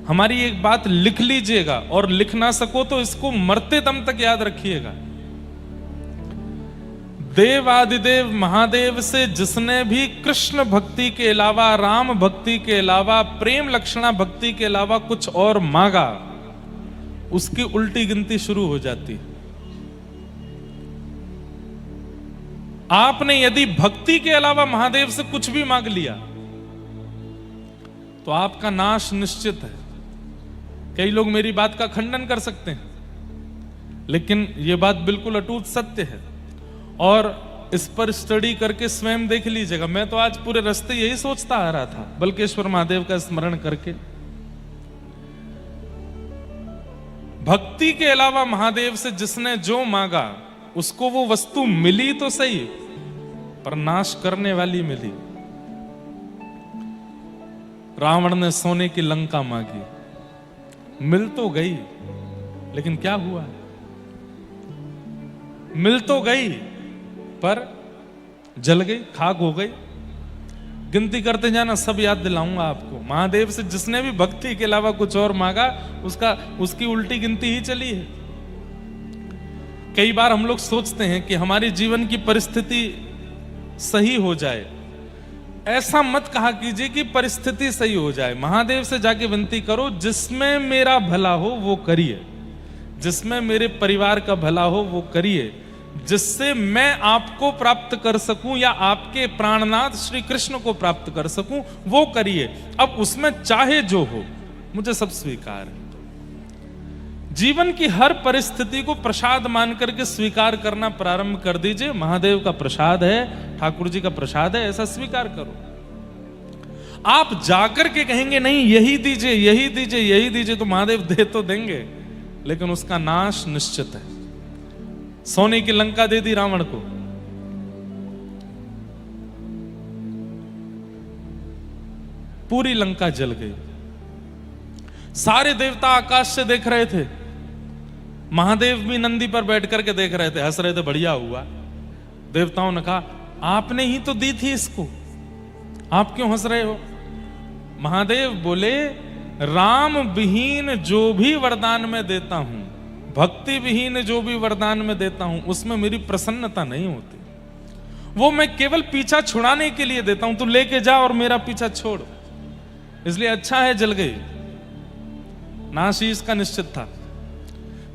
हमारी एक बात लिख लीजिएगा, और लिख ना सको तो इसको मरते दम तक याद रखिएगा। देव आदिदेव महादेव से जिसने भी कृष्ण भक्ति के अलावा, राम भक्ति के अलावा, प्रेम लक्षणा भक्ति के अलावा कुछ और मांगा, उसकी उल्टी गिनती शुरू हो जाती है। आपने यदि भक्ति के अलावा महादेव से कुछ भी मांग लिया तो आपका नाश निश्चित है। कई लोग मेरी बात का खंडन कर सकते हैं, लेकिन यह बात बिल्कुल अटूट सत्य है, और इस पर स्टडी करके स्वयं देख लीजिएगा। मैं तो आज पूरे रास्ते यही सोचता आ रहा था, बल्केश्वर महादेव का स्मरण करके। भक्ति के अलावा महादेव से जिसने जो मांगा उसको वो वस्तु मिली तो सही, पर नाश करने वाली मिली। रावण ने सोने की लंका मांगी, मिल तो गई, लेकिन क्या हुआ? मिल तो गई पर जल गई, खाक हो गई। गिनती करते जाना, सब याद दिलाऊंगा आपको। महादेव से जिसने भी भक्ति के अलावा कुछ और मांगा उसकी उल्टी गिनती ही चली है। कई बार हम लोग सोचते हैं कि हमारे जीवन की परिस्थिति सही हो जाए। ऐसा मत कहा कीजिए कि परिस्थिति सही हो जाए। महादेव से जाके विनती करो, जिसमें मेरा भला हो वो करिए, जिसमें मेरे परिवार का भला हो वो करिए, जिससे मैं आपको प्राप्त कर सकूं या आपके प्राणनाथ श्री कृष्ण को प्राप्त कर सकूं वो करिए। अब उसमें चाहे जो हो, मुझे सब स्वीकार है। जीवन की हर परिस्थिति को प्रसाद मान करके स्वीकार करना प्रारंभ कर दीजिए। महादेव का प्रसाद है, ठाकुर जी का प्रसाद है, ऐसा स्वीकार करो। आप जाकर के कहेंगे नहीं यही दीजिए, यही दीजिए, यही दीजिए, तो महादेव दे तो देंगे, लेकिन उसका नाश निश्चित है। सोने की लंका दे दी रावण को, पूरी लंका जल गई। सारे देवता आकाश से देख रहे थे, महादेव भी नंदी पर बैठ करके देख रहे थे, हंस रहे थे, बढ़िया हुआ। देवताओं ने कहा आपने ही तो दी थी इसको, आप क्यों हंस रहे हो? महादेव बोले राम विहीन जो भी वरदान मैं देता हूं, भक्ति विहीन जो भी वरदान में देता हूं, उसमें मेरी प्रसन्नता नहीं होती। वो मैं केवल पीछा छुड़ाने के लिए देता हूं। तू लेके जा और मेरा पीछा छोड़। इसलिए अच्छा है जल गई, नाश ही इसका निश्चित था।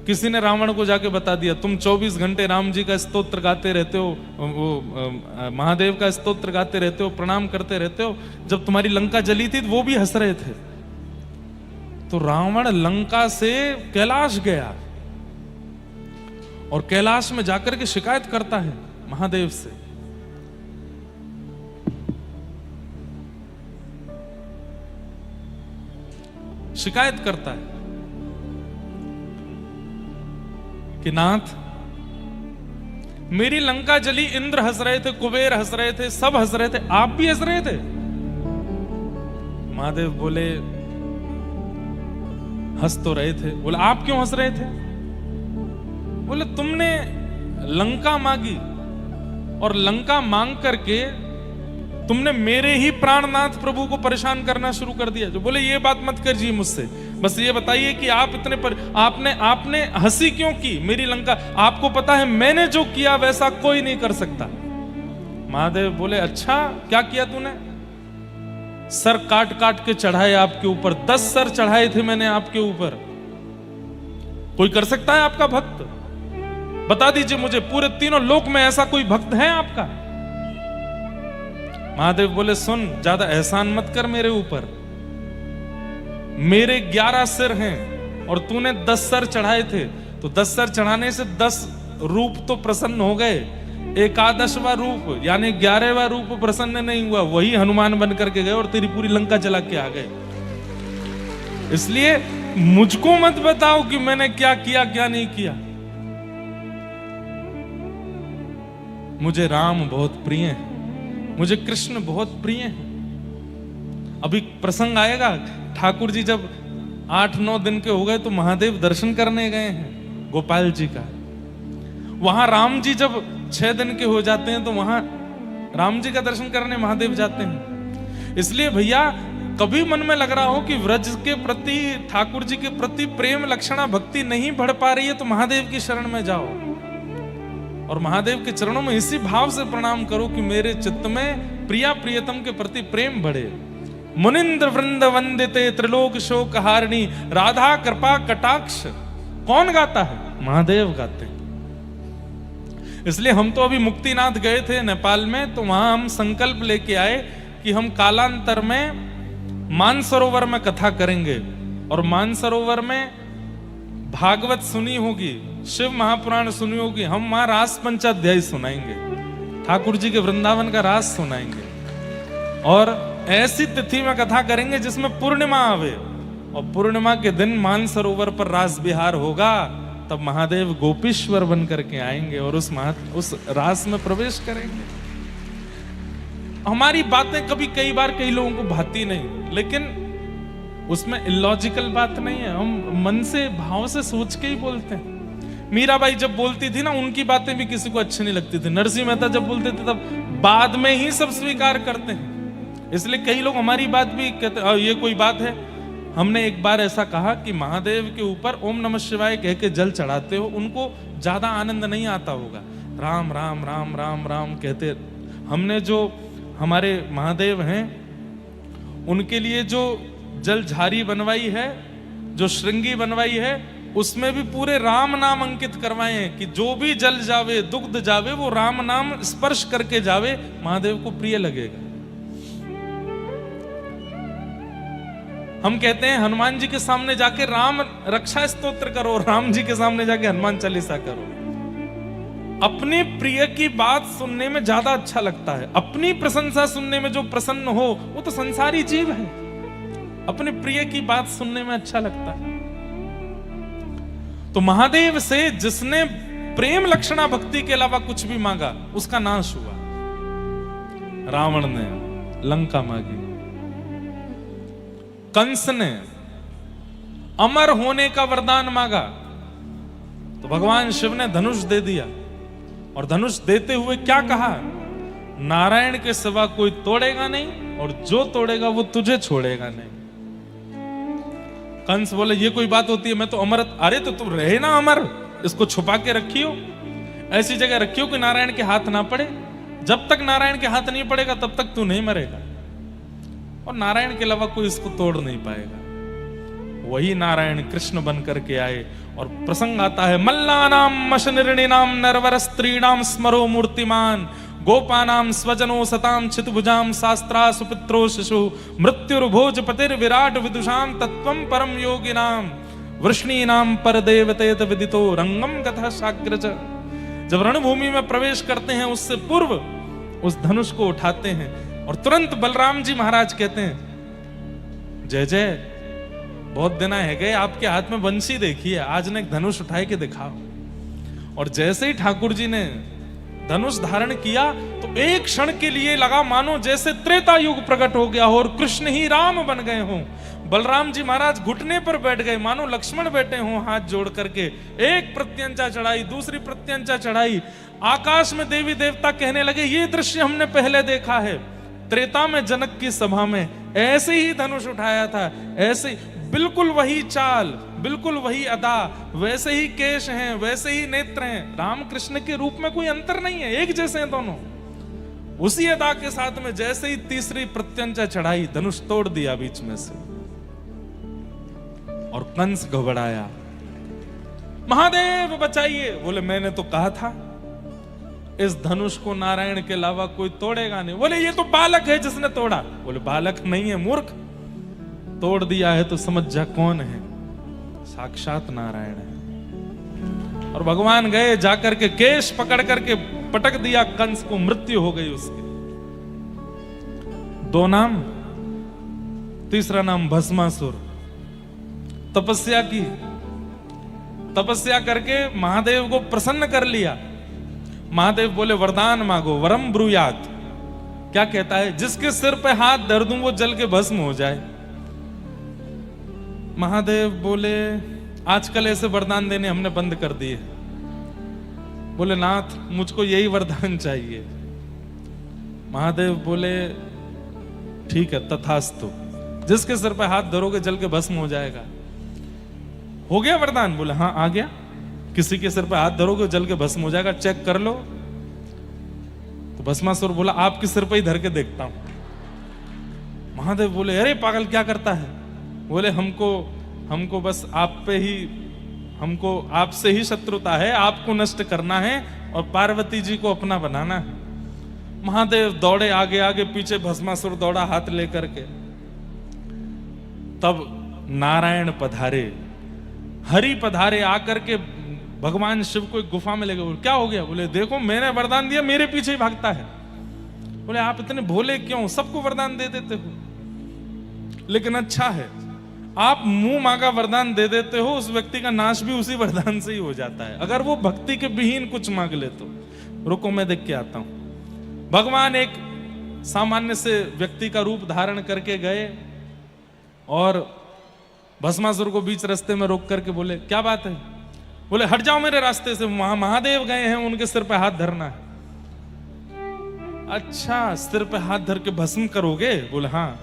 किसी ने रावण को जाके बता दिया, तुम 24 घंटे राम जी का स्तोत्र गाते रहते हो, वो महादेव का स्तोत्र गाते रहते हो, प्रणाम करते रहते हो, जब तुम्हारी लंका जली थी तो वो भी हंस रहे थे। तो रावण लंका से कैलाश गया और कैलाश में जाकर के शिकायत करता है महादेव से। शिकायत करता है कि नाथ मेरी लंका जली, इंद्र हंस रहे थे, कुबेर हंस रहे थे, सब हंस रहे थे, आप भी हंस रहे थे। महादेव बोले हंस तो रहे थे। बोले आप क्यों हंस रहे थे? बोले तुमने लंका मांगी और लंका मांग करके तुमने मेरे ही प्राणनाथ प्रभु को परेशान करना शुरू कर दिया। जो बोले ये बात मत करिए मुझसे, बस ये बताइए कि आप इतने आपने हंसी क्यों की मेरी लंका? आपको पता है मैंने जो किया वैसा कोई नहीं कर सकता। महादेव बोले अच्छा क्या किया तूने? सर काट काट के चढ़ाए आपके ऊपर, 10 सर चढ़ाए थे मैंने आपके ऊपर। कोई कर सकता है आपका भक्त? बता दीजिए मुझे, पूरे तीनों लोक में ऐसा कोई भक्त है आपका? महादेव बोले सुन, ज्यादा एहसान मत कर मेरे ऊपर। मेरे 11 सिर हैं और तूने 10 सर चढ़ाए थे, तो 10 सर चढ़ाने से 10 रूप तो प्रसन्न हो गए। 11वां रूप यानी 11वां रूप प्रसन्न नहीं हुआ, वही हनुमान बन करके गए और तेरी पूरी लंका जला के आ गए। इसलिए मुझको मत बताओ कि मैंने क्या किया क्या नहीं किया। मुझे राम बहुत प्रिय है, मुझे कृष्ण बहुत प्रिय है। अभी प्रसंग आएगा, ठाकुर जी जब 8-9 दिन के हो गए तो महादेव दर्शन करने गए हैं गोपाल जी का। वहां राम जी जब 6 दिन के हो जाते हैं तो वहां राम जी का दर्शन करने महादेव जाते हैं। इसलिए भैया कभी मन में लग रहा हो कि व्रज के प्रति, ठाकुर जी के प्रति प्रेम लक्षणा भक्ति नहीं बढ़ पा रही है, तो महादेव की शरण में जाओ और महादेव के चरणों में इसी भाव से प्रणाम करो कि मेरे चित्त में प्रिया प्रियतम के प्रति प्रेम बढ़े। मुनिंद्र वृंद वंदिते त्रिलोक शोक हारिणी राधा कृपा कटाक्ष कौन गाता है? महादेव गाते हैं। इसलिए हम तो अभी मुक्तिनाथ गए थे नेपाल में, तो वहां हम संकल्प लेके आए कि हम कालांतर में मानसरोवर में कथा करेंगे और मानसरोवर में भागवत सुनी होगी, शिव महापुराण सुनी होगी, हम वहां रास पंचाध्यायी सुनाएंगे, ठाकुर जी के वृंदावन का रास सुनाएंगे और ऐसी तिथि में कथा करेंगे जिसमें पूर्णिमा आवे और पूर्णिमा के दिन मानसरोवर पर रास विहार होगा। तब महादेव गोपीश्वर बन करके आएंगे और उस रास में प्रवेश करेंगे। हमारी बातें कभी कई बार कई लोगों को भाती नहीं, लेकिन उसमें इलॉजिकल बात नहीं है, हम मन से भाव से सोच के ही बोलते हैं। मीराबाई जब बोलती थी ना, उनकी बातें भी किसी को अच्छी नहीं लगती थी। नरसिंह मेहता जब बोलते थे तब बाद में ही सब स्वीकार करते हैं। इसलिए कई लोग हमारी बात भी कहते ये कोई बात है। हमने एक बार ऐसा कहा कि महादेव के ऊपर ओम नमः शिवाय कह के जल चढ़ाते हो, उनको ज्यादा आनंद नहीं आता होगा, राम राम राम राम राम कहते। हमने जो हमारे महादेव हैं उनके लिए जो जल झारी बनवाई है, जो श्रृंगी बनवाई है, उसमें भी पूरे राम नाम अंकित करवाए हैं कि जो भी जल जावे दुग्ध जावे वो राम नाम स्पर्श करके जावे, महादेव को प्रिय लगेगा। हम कहते हैं हनुमान जी के सामने जाके राम रक्षा स्तोत्र करो, राम जी के सामने जाके हनुमान चालीसा करो। अपने प्रिय की बात सुनने में ज्यादा अच्छा लगता है। अपनी प्रशंसा सुनने में जो प्रसन्न हो वो तो संसारी जीव है, अपने प्रिय की बात सुनने में अच्छा लगता है। तो महादेव से जिसने प्रेम लक्षणा भक्ति के अलावा कुछ भी मांगा उसका नाश हुआ। रावण ने लंका मांगी, कंस ने अमर होने का वरदान मांगा तो भगवान शिव ने धनुष दे दिया, और धनुष देते हुए क्या कहा? नारायण के सिवा कोई तोड़ेगा नहीं और जो तोड़ेगा वो तुझे छोड़ेगा नहीं। कंस बोले ये कोई बात होती है, मैं तो अमर। अरे तो तुम रहे ना अमर, इसको छुपा के रखियो, ऐसी जगह रखियो कि नारायण के हाथ ना पड़े। जब तक नारायण के हाथ नहीं पड़ेगा तब तक तू नहीं मरेगा, और नारायण के अलावा कोई इसको तोड़ नहीं पाएगा। वही नारायण कृष्ण बन करके आए और प्रसंग आता है, मल्लानाम मशनिर्णिनाम नरवर स्त्रीणाम स्मरो मूर्तिमान गोपानाम स्वजनो सताम चितभुजाम शास्त्रा सुपित्रो शिशु मृत्युर्भोज पतिर विराट विदुषाम तत्वम परम योगिनाम वृष्णीनाम पर देवतेत विदितो रंगम कथा साग्रज। जब रणभूमि में प्रवेश करते हैं उससे पूर्व उस धनुष को उठाते हैं और तुरंत बलराम जी महाराज कहते हैं, जय जय, बहुत दिन है गए आपके हाथ में बंसी देखी है, आज ने एक धनुष उठाए के दिखाओ। और जैसे ही ठाकुर जी ने धनुष धारण किया तो एक क्षण के लिए लगा मानो जैसे त्रेता युग प्रकट हो गया हो और कृष्ण ही राम बन गए हों। बलराम जी महाराज घुटने पर बैठ गए मानो लक्ष्मण बैठे हों, हाथ जोड़ करके। एक प्रत्यंचा चढ़ाई, दूसरी प्रत्यंचा चढ़ाई, आकाश में देवी देवता कहने लगे ये दृश्य हमने पहले देखा है। त्रेता में जनक की सभा में ऐसे ही धनुष उठाया था, ऐसे बिल्कुल वही चाल, बिल्कुल वही अदा, वैसे ही केश हैं, वैसे ही नेत्र हैं। राम कृष्ण के रूप में कोई अंतर नहीं है, एक जैसे हैं दोनों। उसी अदा के साथ में जैसे ही तीसरी प्रत्यंचा चढ़ाई, धनुष तोड़ दिया बीच में से और कंस घबराया, महादेव बचाइए। बोले मैंने तो कहा था इस धनुष को नारायण के अलावा कोई तोड़ेगा नहीं। बोले ये तो बालक है जिसने तोड़ा। बोले बालक नहीं है मूर्ख, तोड़ दिया है तो समझ जा कौन है, साक्षात नारायण है। और भगवान गए, जाकर के केश पकड़ करके पटक दिया कंस को, मृत्यु हो गई उसकी। दो नाम, तीसरा नाम भस्मासुर। तपस्या की, तपस्या करके महादेव को प्रसन्न कर लिया। महादेव बोले वरदान मांगो, वरम ब्रूयात। क्या कहता है? जिसके सिर पे हाथ धर दूं वो जल के भस्म हो जाए। महादेव बोले आजकल ऐसे वरदान देने हमने बंद कर दिए। बोले नाथ मुझको यही वरदान चाहिए। महादेव बोले ठीक है तथास्तु, जिसके सिर पे हाथ धरोगे जल के भस्म हो जाएगा। हो गया वरदान? बोले हाँ आ गया। किसी के सिर पे हाथ धरोगे जल के भस्म हो जाएगा, चेक कर लो। तो भस्मासुर बोला आपके सिर पे ही धर के देखता हूं। महादेव बोले अरे पागल क्या करता है? बोले हमको बस आप पे ही, हमको आपसे ही शत्रुता है, आपको नष्ट करना है और पार्वती जी को अपना बनाना है। महादेव दौड़े आगे आगे, पीछे भस्मासुर दौड़ा हाथ लेकर के। तब नारायण पधारे, हरि पधारे, आकर के भगवान शिव को एक गुफा में ले गए। बोले क्या हो गया? बोले देखो मैंने वरदान दिया, मेरे पीछे ही भागता है। बोले आप इतने भोले क्यों, सबको वरदान दे देते हो? लेकिन अच्छा है आप मुंह मांगा वरदान दे देते हो, उस व्यक्ति का नाश भी उसी वरदान से ही हो जाता है। अगर वो भक्ति के विहीन कुछ मांग ले तो। रुको मैं देख के आता हूं। भगवान एक सामान्य से व्यक्ति का रूप धारण करके गए और भस्मासुर को बीच रास्ते में रोक करके बोले क्या बात है? बोले हट जाओ मेरे रास्ते से, महादेव गए हैं, उनके सिर पे हाथ धरना है। अच्छा सिर पे हाथ धर के भस्म करोगे? बोले हाँ।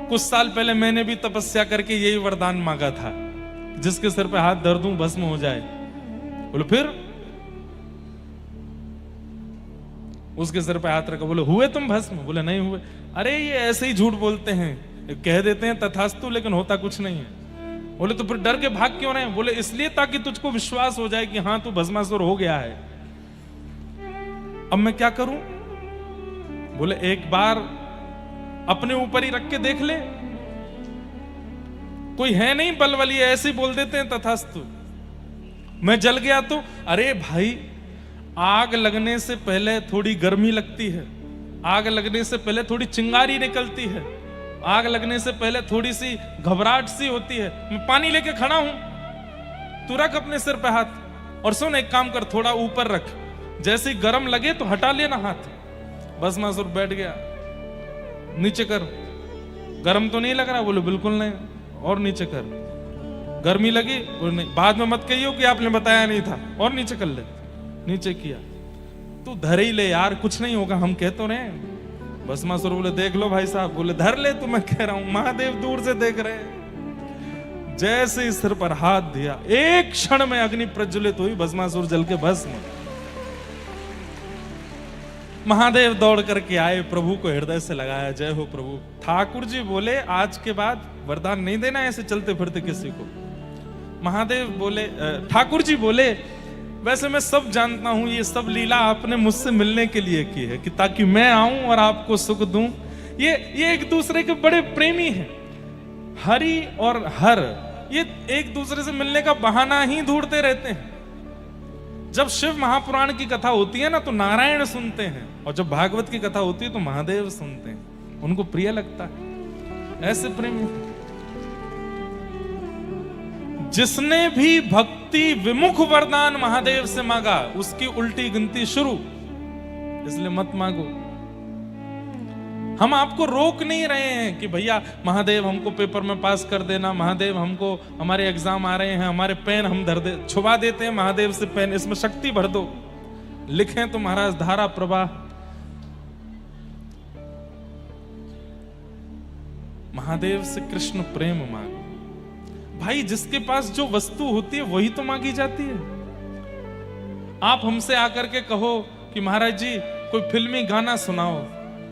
कुछ साल पहले मैंने भी तपस्या करके यही वरदान मांगा था, जिसके सिर पे हाथ धर दूं भस्म हो जाए। बोले फिर? उसके सिर पे हाथ रखा। बोले हुए तुम भस्म? बोले नहीं हुए। अरे ये ऐसे ही झूठ बोलते हैं, कह देते हैं तथास्तु, लेकिन होता कुछ नहीं है। बोले तो फिर डर के भाग क्यों रहे? बोले इसलिए ताकि तुझको विश्वास हो जाए कि हाँ तू भस्मासुर हो गया है। अब मैं क्या करूं? बोले एक बार अपने ऊपर ही रख के देख ले, कोई है नहीं बलवली, ऐसे ही बोल देते हैं तथास्तु। मैं जल गया तो? अरे भाई आग लगने से पहले थोड़ी गर्मी लगती है, आग लगने से पहले थोड़ी चिंगारी निकलती है, आग लगने से पहले थोड़ी सी घबराहट सी होती है। मैं पानी लेके खड़ा हूं, तू रख अपने सिर पे हाथ और सुन एक काम कर, थोड़ा ऊपर रख, जैसे ही गर्म लगे तो हटा लेना हाथ। भस्मासुर बैठ गया। नीचे कर, गर्म तो नहीं लग रहा? बोले बिल्कुल नहीं। और नीचे कर। गर्मी लगी? बोले नहीं। बाद में मत कहियो कि आपने बताया नहीं था, और नीचे कर ले। नीचे किया। तू धर ही ले यार, कुछ नहीं होगा, हम कह तो रहे। भस्मासुर बोले देख लो भाई साहब। बोले धर ले, तो मैं कह रहा हूं। महादेव दूर से देख रहे हैं। जैसे ही सिर पर हाथ दिया, एक क्षण में अग्नि प्रज्वलित हुई, भस्मासुर जल के भस्म। महादेव दौड़ करके आए, प्रभु को हृदय से लगाया, जय हो प्रभु। ठाकुर जी बोले आज के बाद वरदान नहीं देना ऐसे चलते फिरते किसी को। महादेव बोले, ठाकुर जी बोले वैसे मैं सब जानता हूं, ये सब लीला आपने मुझसे मिलने के लिए की है, कि ताकि मैं आऊं और आपको सुख दूं। ये एक दूसरे के बड़े प्रेमी हैं, हरि और हर, ये एक दूसरे से मिलने का बहाना ही ढूंढते रहते हैं। जब शिव महापुराण की कथा होती है ना तो नारायण सुनते हैं, और जब भागवत की कथा होती है तो महादेव सुनते हैं, उनको प्रिय लगता है। ऐसे प्रेमी जिसने भी भक्ति विमुख वरदान महादेव से मांगा उसकी उल्टी गिनती शुरू। इसलिए मत मांगो। हम आपको रोक नहीं रहे हैं कि भैया महादेव हमको पेपर में पास कर देना, महादेव हमको, हमारे एग्जाम आ रहे हैं, हमारे पेन हम छुपा देते हैं महादेव से पेन, इसमें शक्ति भर दो, लिखें तो महाराज धारा प्रवाह। महादेव से कृष्ण प्रेम मांगो। भाई जिसके पास जो वस्तु होती है वही तो मांगी जाती है। आप हमसे आकर के कहो कि महाराज जी कोई फिल्मी गाना सुनाओ,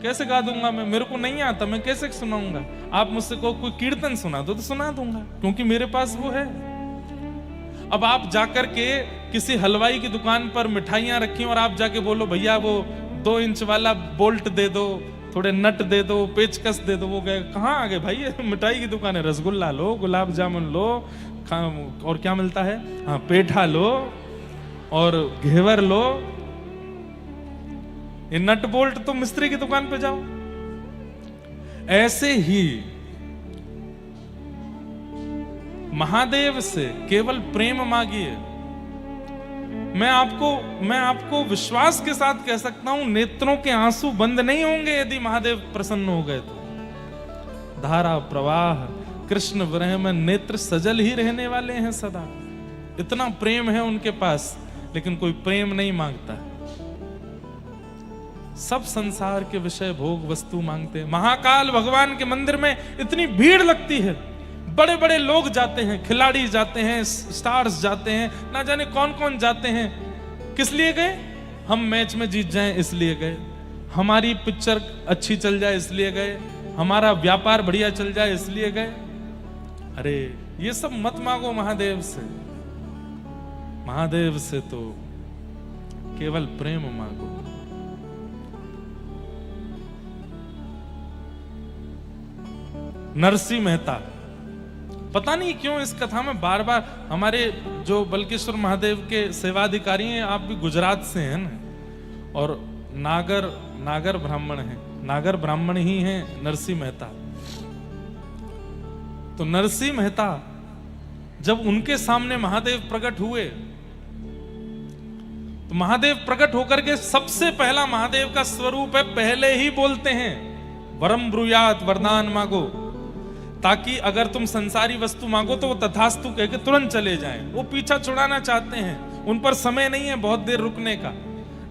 कैसे गा दूंगा मैं, मेरे को नहीं आता, मैं कैसे सुनाऊंगा। आप मुझसे कहो कोई कीर्तन सुना दो तो सुना दूंगा, क्योंकि मेरे पास वो है। अब आप जाकर के किसी हलवाई की दुकान पर मिठाइयां रखी और आप जाके बोलो भैया वो 2 इंच वाला बोल्ट दे दो, थोड़े नट दे दो, पेचकस दे दो, वो गए कहाँ आ गए भाई, ये मिठाई की दुकान है, रसगुल्ला लो, गुलाब जामुन लो, और क्या मिलता है, हाँ पेठा लो और घेवर लो। ये नट बोल्ट तो मिस्त्री की दुकान पे जाओ। ऐसे ही महादेव से केवल प्रेम मांगिए। मैं आपको विश्वास के साथ कह सकता हूं, नेत्रों के आंसू बंद नहीं होंगे यदि महादेव प्रसन्न हो गए तो। धारा प्रवाह कृष्ण विरह में नेत्र सजल ही रहने वाले हैं सदा। इतना प्रेम है उनके पास, लेकिन कोई प्रेम नहीं मांगता। सब संसार के विषय भोग वस्तु मांगते हैं। महाकाल भगवान के मंदिर में इतनी भीड़ लगती है, बड़े बड़े लोग जाते हैं, खिलाड़ी जाते हैं, स्टार्स जाते हैं, ना जाने कौन कौन जाते हैं। किस लिए गए? हम मैच में जीत जाएं इसलिए गए, हमारी पिक्चर अच्छी चल जाए इसलिए गए, हमारा व्यापार बढ़िया चल जाए इसलिए गए। अरे ये सब मत मांगो महादेव से, महादेव से तो केवल प्रेम मांगो। नरसिंह मेहता, पता नहीं क्यों इस कथा में बार बार हमारे जो बल्केश्वर महादेव के सेवाधिकारी हैं, आप भी गुजरात से हैं ना, और नागर ब्राह्मण हैं, नागर ब्राह्मण ही हैं नरसिंह मेहता। तो नरसिंह मेहता जब उनके सामने महादेव प्रकट हुए, तो महादेव प्रकट होकर के सबसे पहला महादेव का स्वरूप है, पहले ही बोलते हैं वरम ब्रूयात, वरदान मांगो, ताकि अगर तुम संसारी वस्तु मांगो तो वो तथास्तु कह के तुरंत चले जाएं। वो पीछा छुड़ाना चाहते हैं, उन पर समय नहीं है बहुत देर रुकने का।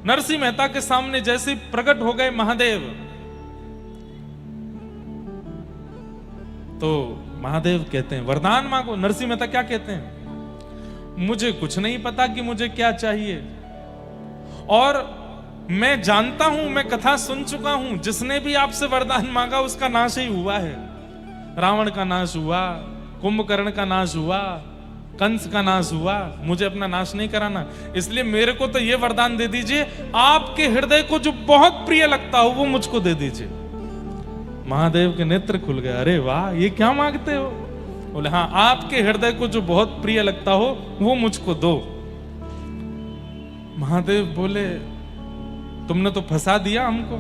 नरसिंह मेहता के सामने जैसे प्रकट हो गए महादेव, तो महादेव कहते हैं वरदान मांगो। नरसिंह मेहता क्या कहते हैं? मुझे कुछ नहीं पता कि मुझे क्या चाहिए, और मैं जानता हूं, मैं कथा सुन चुका हूं, जिसने भी आपसे वरदान मांगा उसका नाश ही हुआ है। रावण का नाश हुआ, कुंभकर्ण का नाश हुआ, कंस का नाश हुआ, मुझे अपना नाश नहीं कराना। इसलिए मेरे को तो ये वरदान दे दीजिए, आपके हृदय को जो बहुत प्रिय लगता हो वो मुझको दे दीजिए। महादेव के नेत्र खुल गए, अरे वाह, ये क्या मांगते हो? बोले हाँ, आपके हृदय को जो बहुत प्रिय लगता हो वो मुझको दो। महादेव बोले तुमने तो फंसा दिया हमको।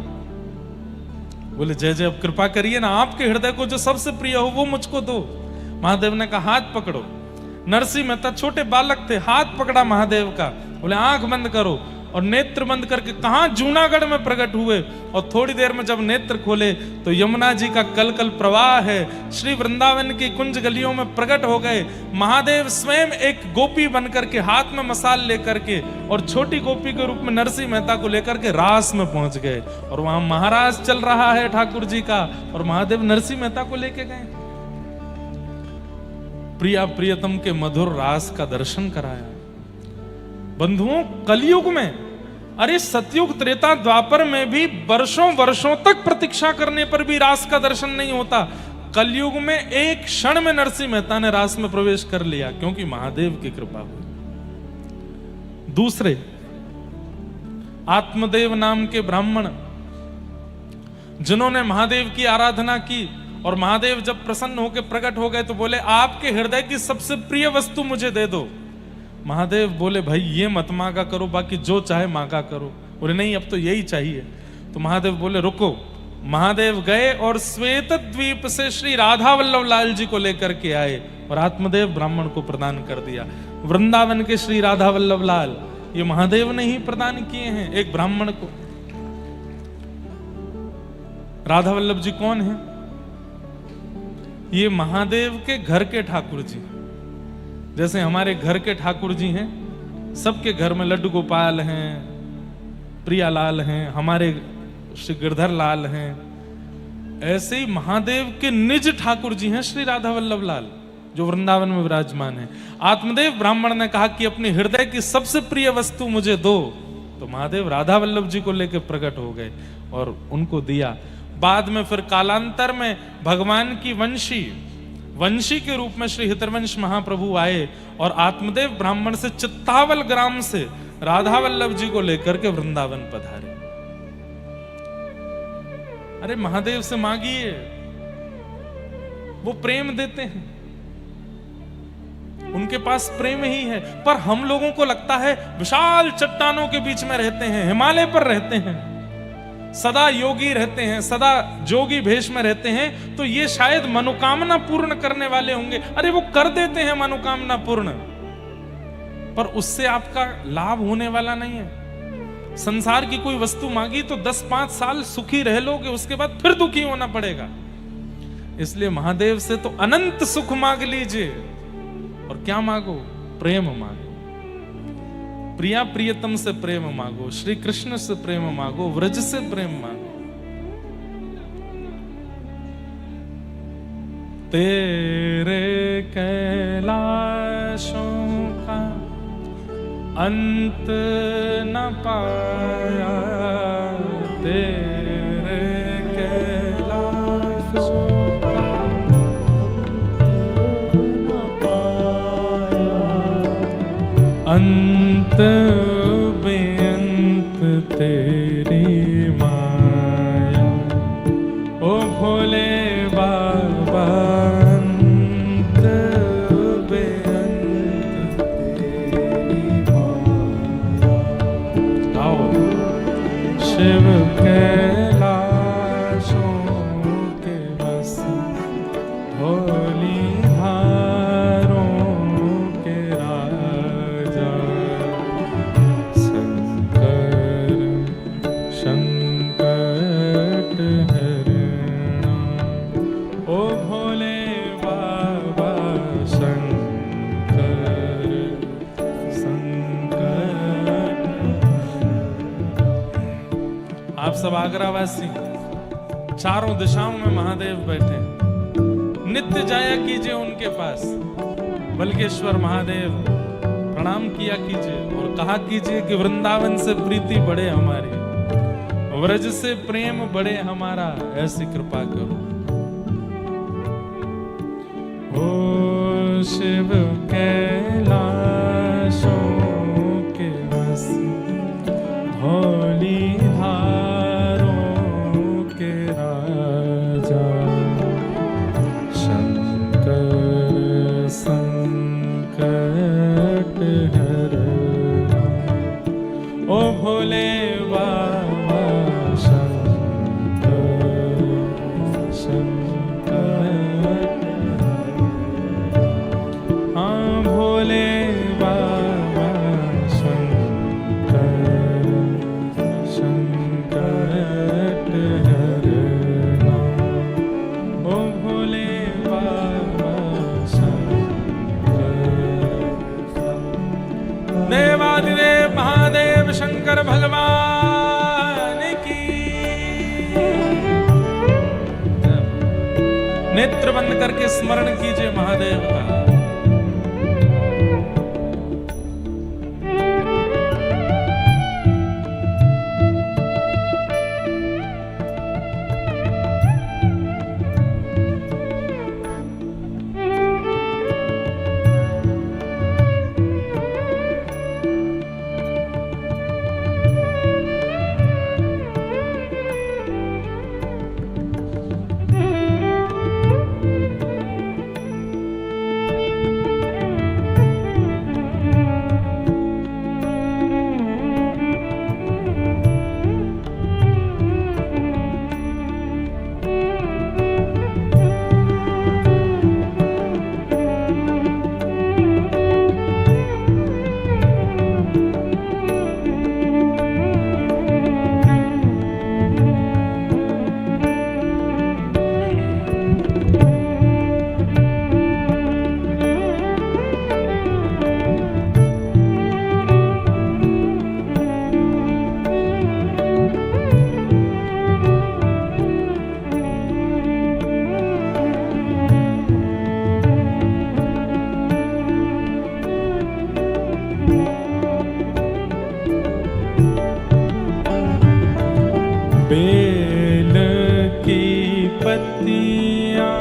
बोले जय जय, अब कृपा करिए ना, आपके हृदय को जो सबसे प्रिय हो वो मुझको दो। महादेव ने कहा हाथ पकड़ो। नरसिंह मेहता छोटे बालक थे, हाथ पकड़ा महादेव का, बोले आंख बंद करो, और नेत्र बंद करके कहां जूनागढ़ में प्रकट हुए। और थोड़ी देर में जब नेत्र खोले तो यमुना जी का कल कल प्रवाह है, श्री वृंदावन की कुंज गलियों में प्रकट हो गए। महादेव स्वयं एक गोपी बनकर के हाथ में मसाल लेकर के, और छोटी गोपी के रूप में नरसिंह मेहता को लेकर के रास में पहुंच गए, और वहां महाराज चल रहा है ठाकुर जी का, और महादेव नरसिंह मेहता को लेके गए, प्रिया प्रियतम के मधुर रास का दर्शन कराया। बंधुओं, कलयुग में, अरे सतयुग त्रेता द्वापर में भी वर्षों वर्षों तक प्रतीक्षा करने पर भी रास का दर्शन नहीं होता। कलयुग में एक क्षण में नरसिंह मेहता ने रास में प्रवेश कर लिया, क्योंकि महादेव की कृपा हुई। दूसरे आत्मदेव नाम के ब्राह्मण, जिन्होंने महादेव की आराधना की, और महादेव जब प्रसन्न होकर प्रकट हो गए तो बोले आपके हृदय की सबसे प्रिय वस्तु मुझे दे दो। महादेव बोले भाई ये मत मांगा करो, बाकी जो चाहे मांगा करो। बोले नहीं, अब तो यही चाहिए। तो महादेव बोले रुको। महादेव गए और श्वेत द्वीप से श्री राधा वल्लभ लाल जी को लेकर के आए, और आत्मदेव ब्राह्मण को प्रदान कर दिया। वृंदावन के श्री राधा वल्लभ लाल ये महादेव ने ही प्रदान किए हैं एक ब्राह्मण को। राधा वल्लभ जी कौन है? ये महादेव के घर के ठाकुर जी। जैसे हमारे घर के ठाकुर जी हैं, सबके घर में लड्डू गोपाल हैं, प्रियालाल हैं, हमारे श्री गिरधर लाल हैं, ऐसे ही महादेव के निज ठाकुर जी हैं श्री राधा वल्लभ लाल, जो वृंदावन में विराजमान है। आत्मदेव ब्राह्मण ने कहा कि अपने हृदय की सबसे प्रिय वस्तु मुझे दो, तो महादेव राधा वल्लभ जी को लेकर प्रकट हो गए और उनको दिया। बाद में फिर कालांतर में भगवान की वंशी के रूप में श्री हितवंश महाप्रभु आए, और आत्मदेव ब्राह्मण से चित्तावल ग्राम से राधा वल्लभ जी को लेकर के वृंदावन पधारे। अरे महादेव से मांगिए, वो प्रेम देते हैं, उनके पास प्रेम ही है। पर हम लोगों को लगता है विशाल चट्टानों के बीच में रहते हैं, हिमालय पर रहते हैं, सदा योगी रहते हैं, सदा जोगी भेष में रहते हैं, तो ये शायद मनोकामना पूर्ण करने वाले होंगे। अरे वो कर देते हैं मनोकामना पूर्ण, पर उससे आपका लाभ होने वाला नहीं है। संसार की कोई वस्तु मांगी तो 10-5 साल सुखी रह लोगे, उसके बाद फिर दुखी होना पड़ेगा। इसलिए महादेव से तो अनंत सुख मांग लीजिए, और क्या मांगो? प्रेम मांगो। प्रिया प्रियतम से प्रेम मांगो, श्री कृष्ण से प्रेम मांगो, व्रज से प्रेम मांगो। तेरे कैलाशों का अंत न पाया, तेरे कैलाशों का न पाया, अंत बेअंत तेरी माया। ओ भोले बाबा अंत बेअंत तेरी माया। गाओ। शिव कैलाशों के बस भोली धारों के राजा, शंकर संकट हरणा। ओ भोले बाबा शंकर संकट। आप सब आगरावासी, चारों दिशाओं में महादेव बैठे, नित्य जाया कीजिए उनके पास। बल्केश्वर महादेव प्रणाम किया कीजिए और कहा कीजिए कि वृंदावन से प्रीति बढ़े हमारी, व्रज से प्रेम बढ़े हमारा, ऐसी कृपा करो। ओ शिव कैलाशों के बस भोली धारों के राजा, शंकर संकट हरणा। ओ भोले बाबा शंकर संकट। हाँ भोले बाबा शंकर संकट हरणा। ओ भोले बाबा शंकर। देवादिदेव महादेव शंकर भगवान की। नेत्र बंद करके स्मरण कीजिए महादेव का। बेल की पत्तियां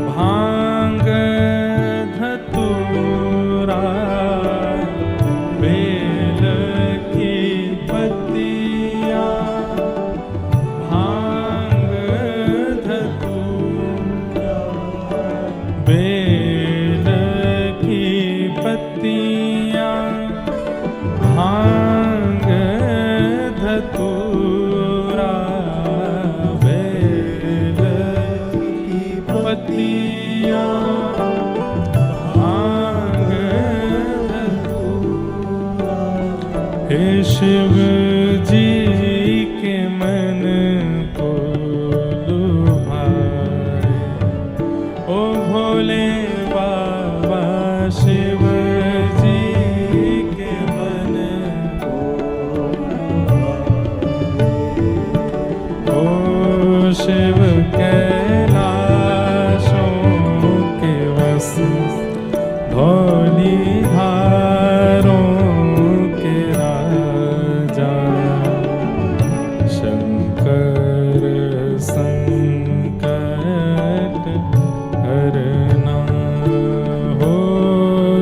भांग धतूरा, बेल की पत्तियां भांग धतूरा, बेल की पत्तियां भांग धतूरा, बेल की पत्तियां भांग धतूरा। हे शिव जी के मन को लुभाए, ओ भोले बाबा शिव जी के धौली धारों के राजा शंकर संकट हरना हो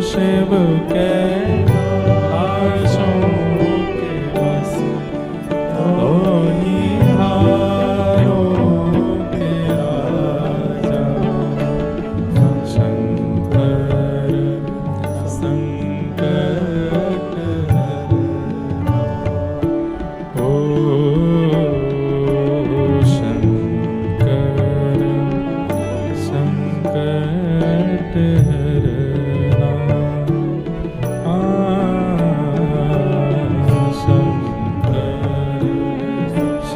शिव के आशों के बस धौली धारों के राजा शंकर संकट हरना हो शंकर संकट हरना शंकर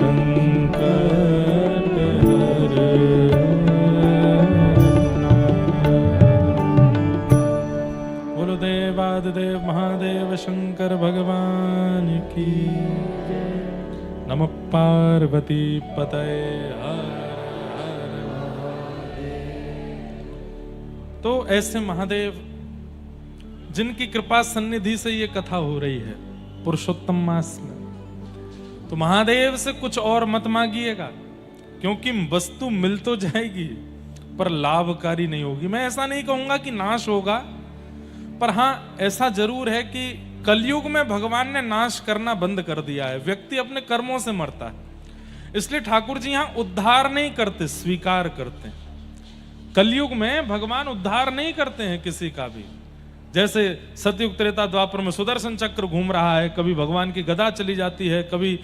संकट हरना। बोलो देवादिदेव महादेव शंकर भगवान की जय। नमः पार्वती पतये हर हर महादेव। तो ऐसे महादेव जिनकी कृपा सन्निधि से ये कथा हो रही है पुरुषोत्तम मास में, तो महादेव से कुछ और मत मांगिएगा, क्योंकि वस्तु मिल तो जाएगी पर लाभकारी नहीं होगी। मैं ऐसा नहीं कहूंगा कि नाश होगा, पर हां ऐसा जरूर है कि कलयुग में भगवान ने नाश करना बंद कर दिया है। व्यक्ति अपने कर्मों से मरता है, इसलिए ठाकुर जी यहां उद्धार नहीं करते, स्वीकार करते हैं। कलयुग में भगवान उद्धार नहीं करते हैं किसी का भी। जैसे सतयुग त्रेता द्वापर में सुदर्शन चक्र घूम रहा है, कभी भगवान की गदा चली जाती है, कभी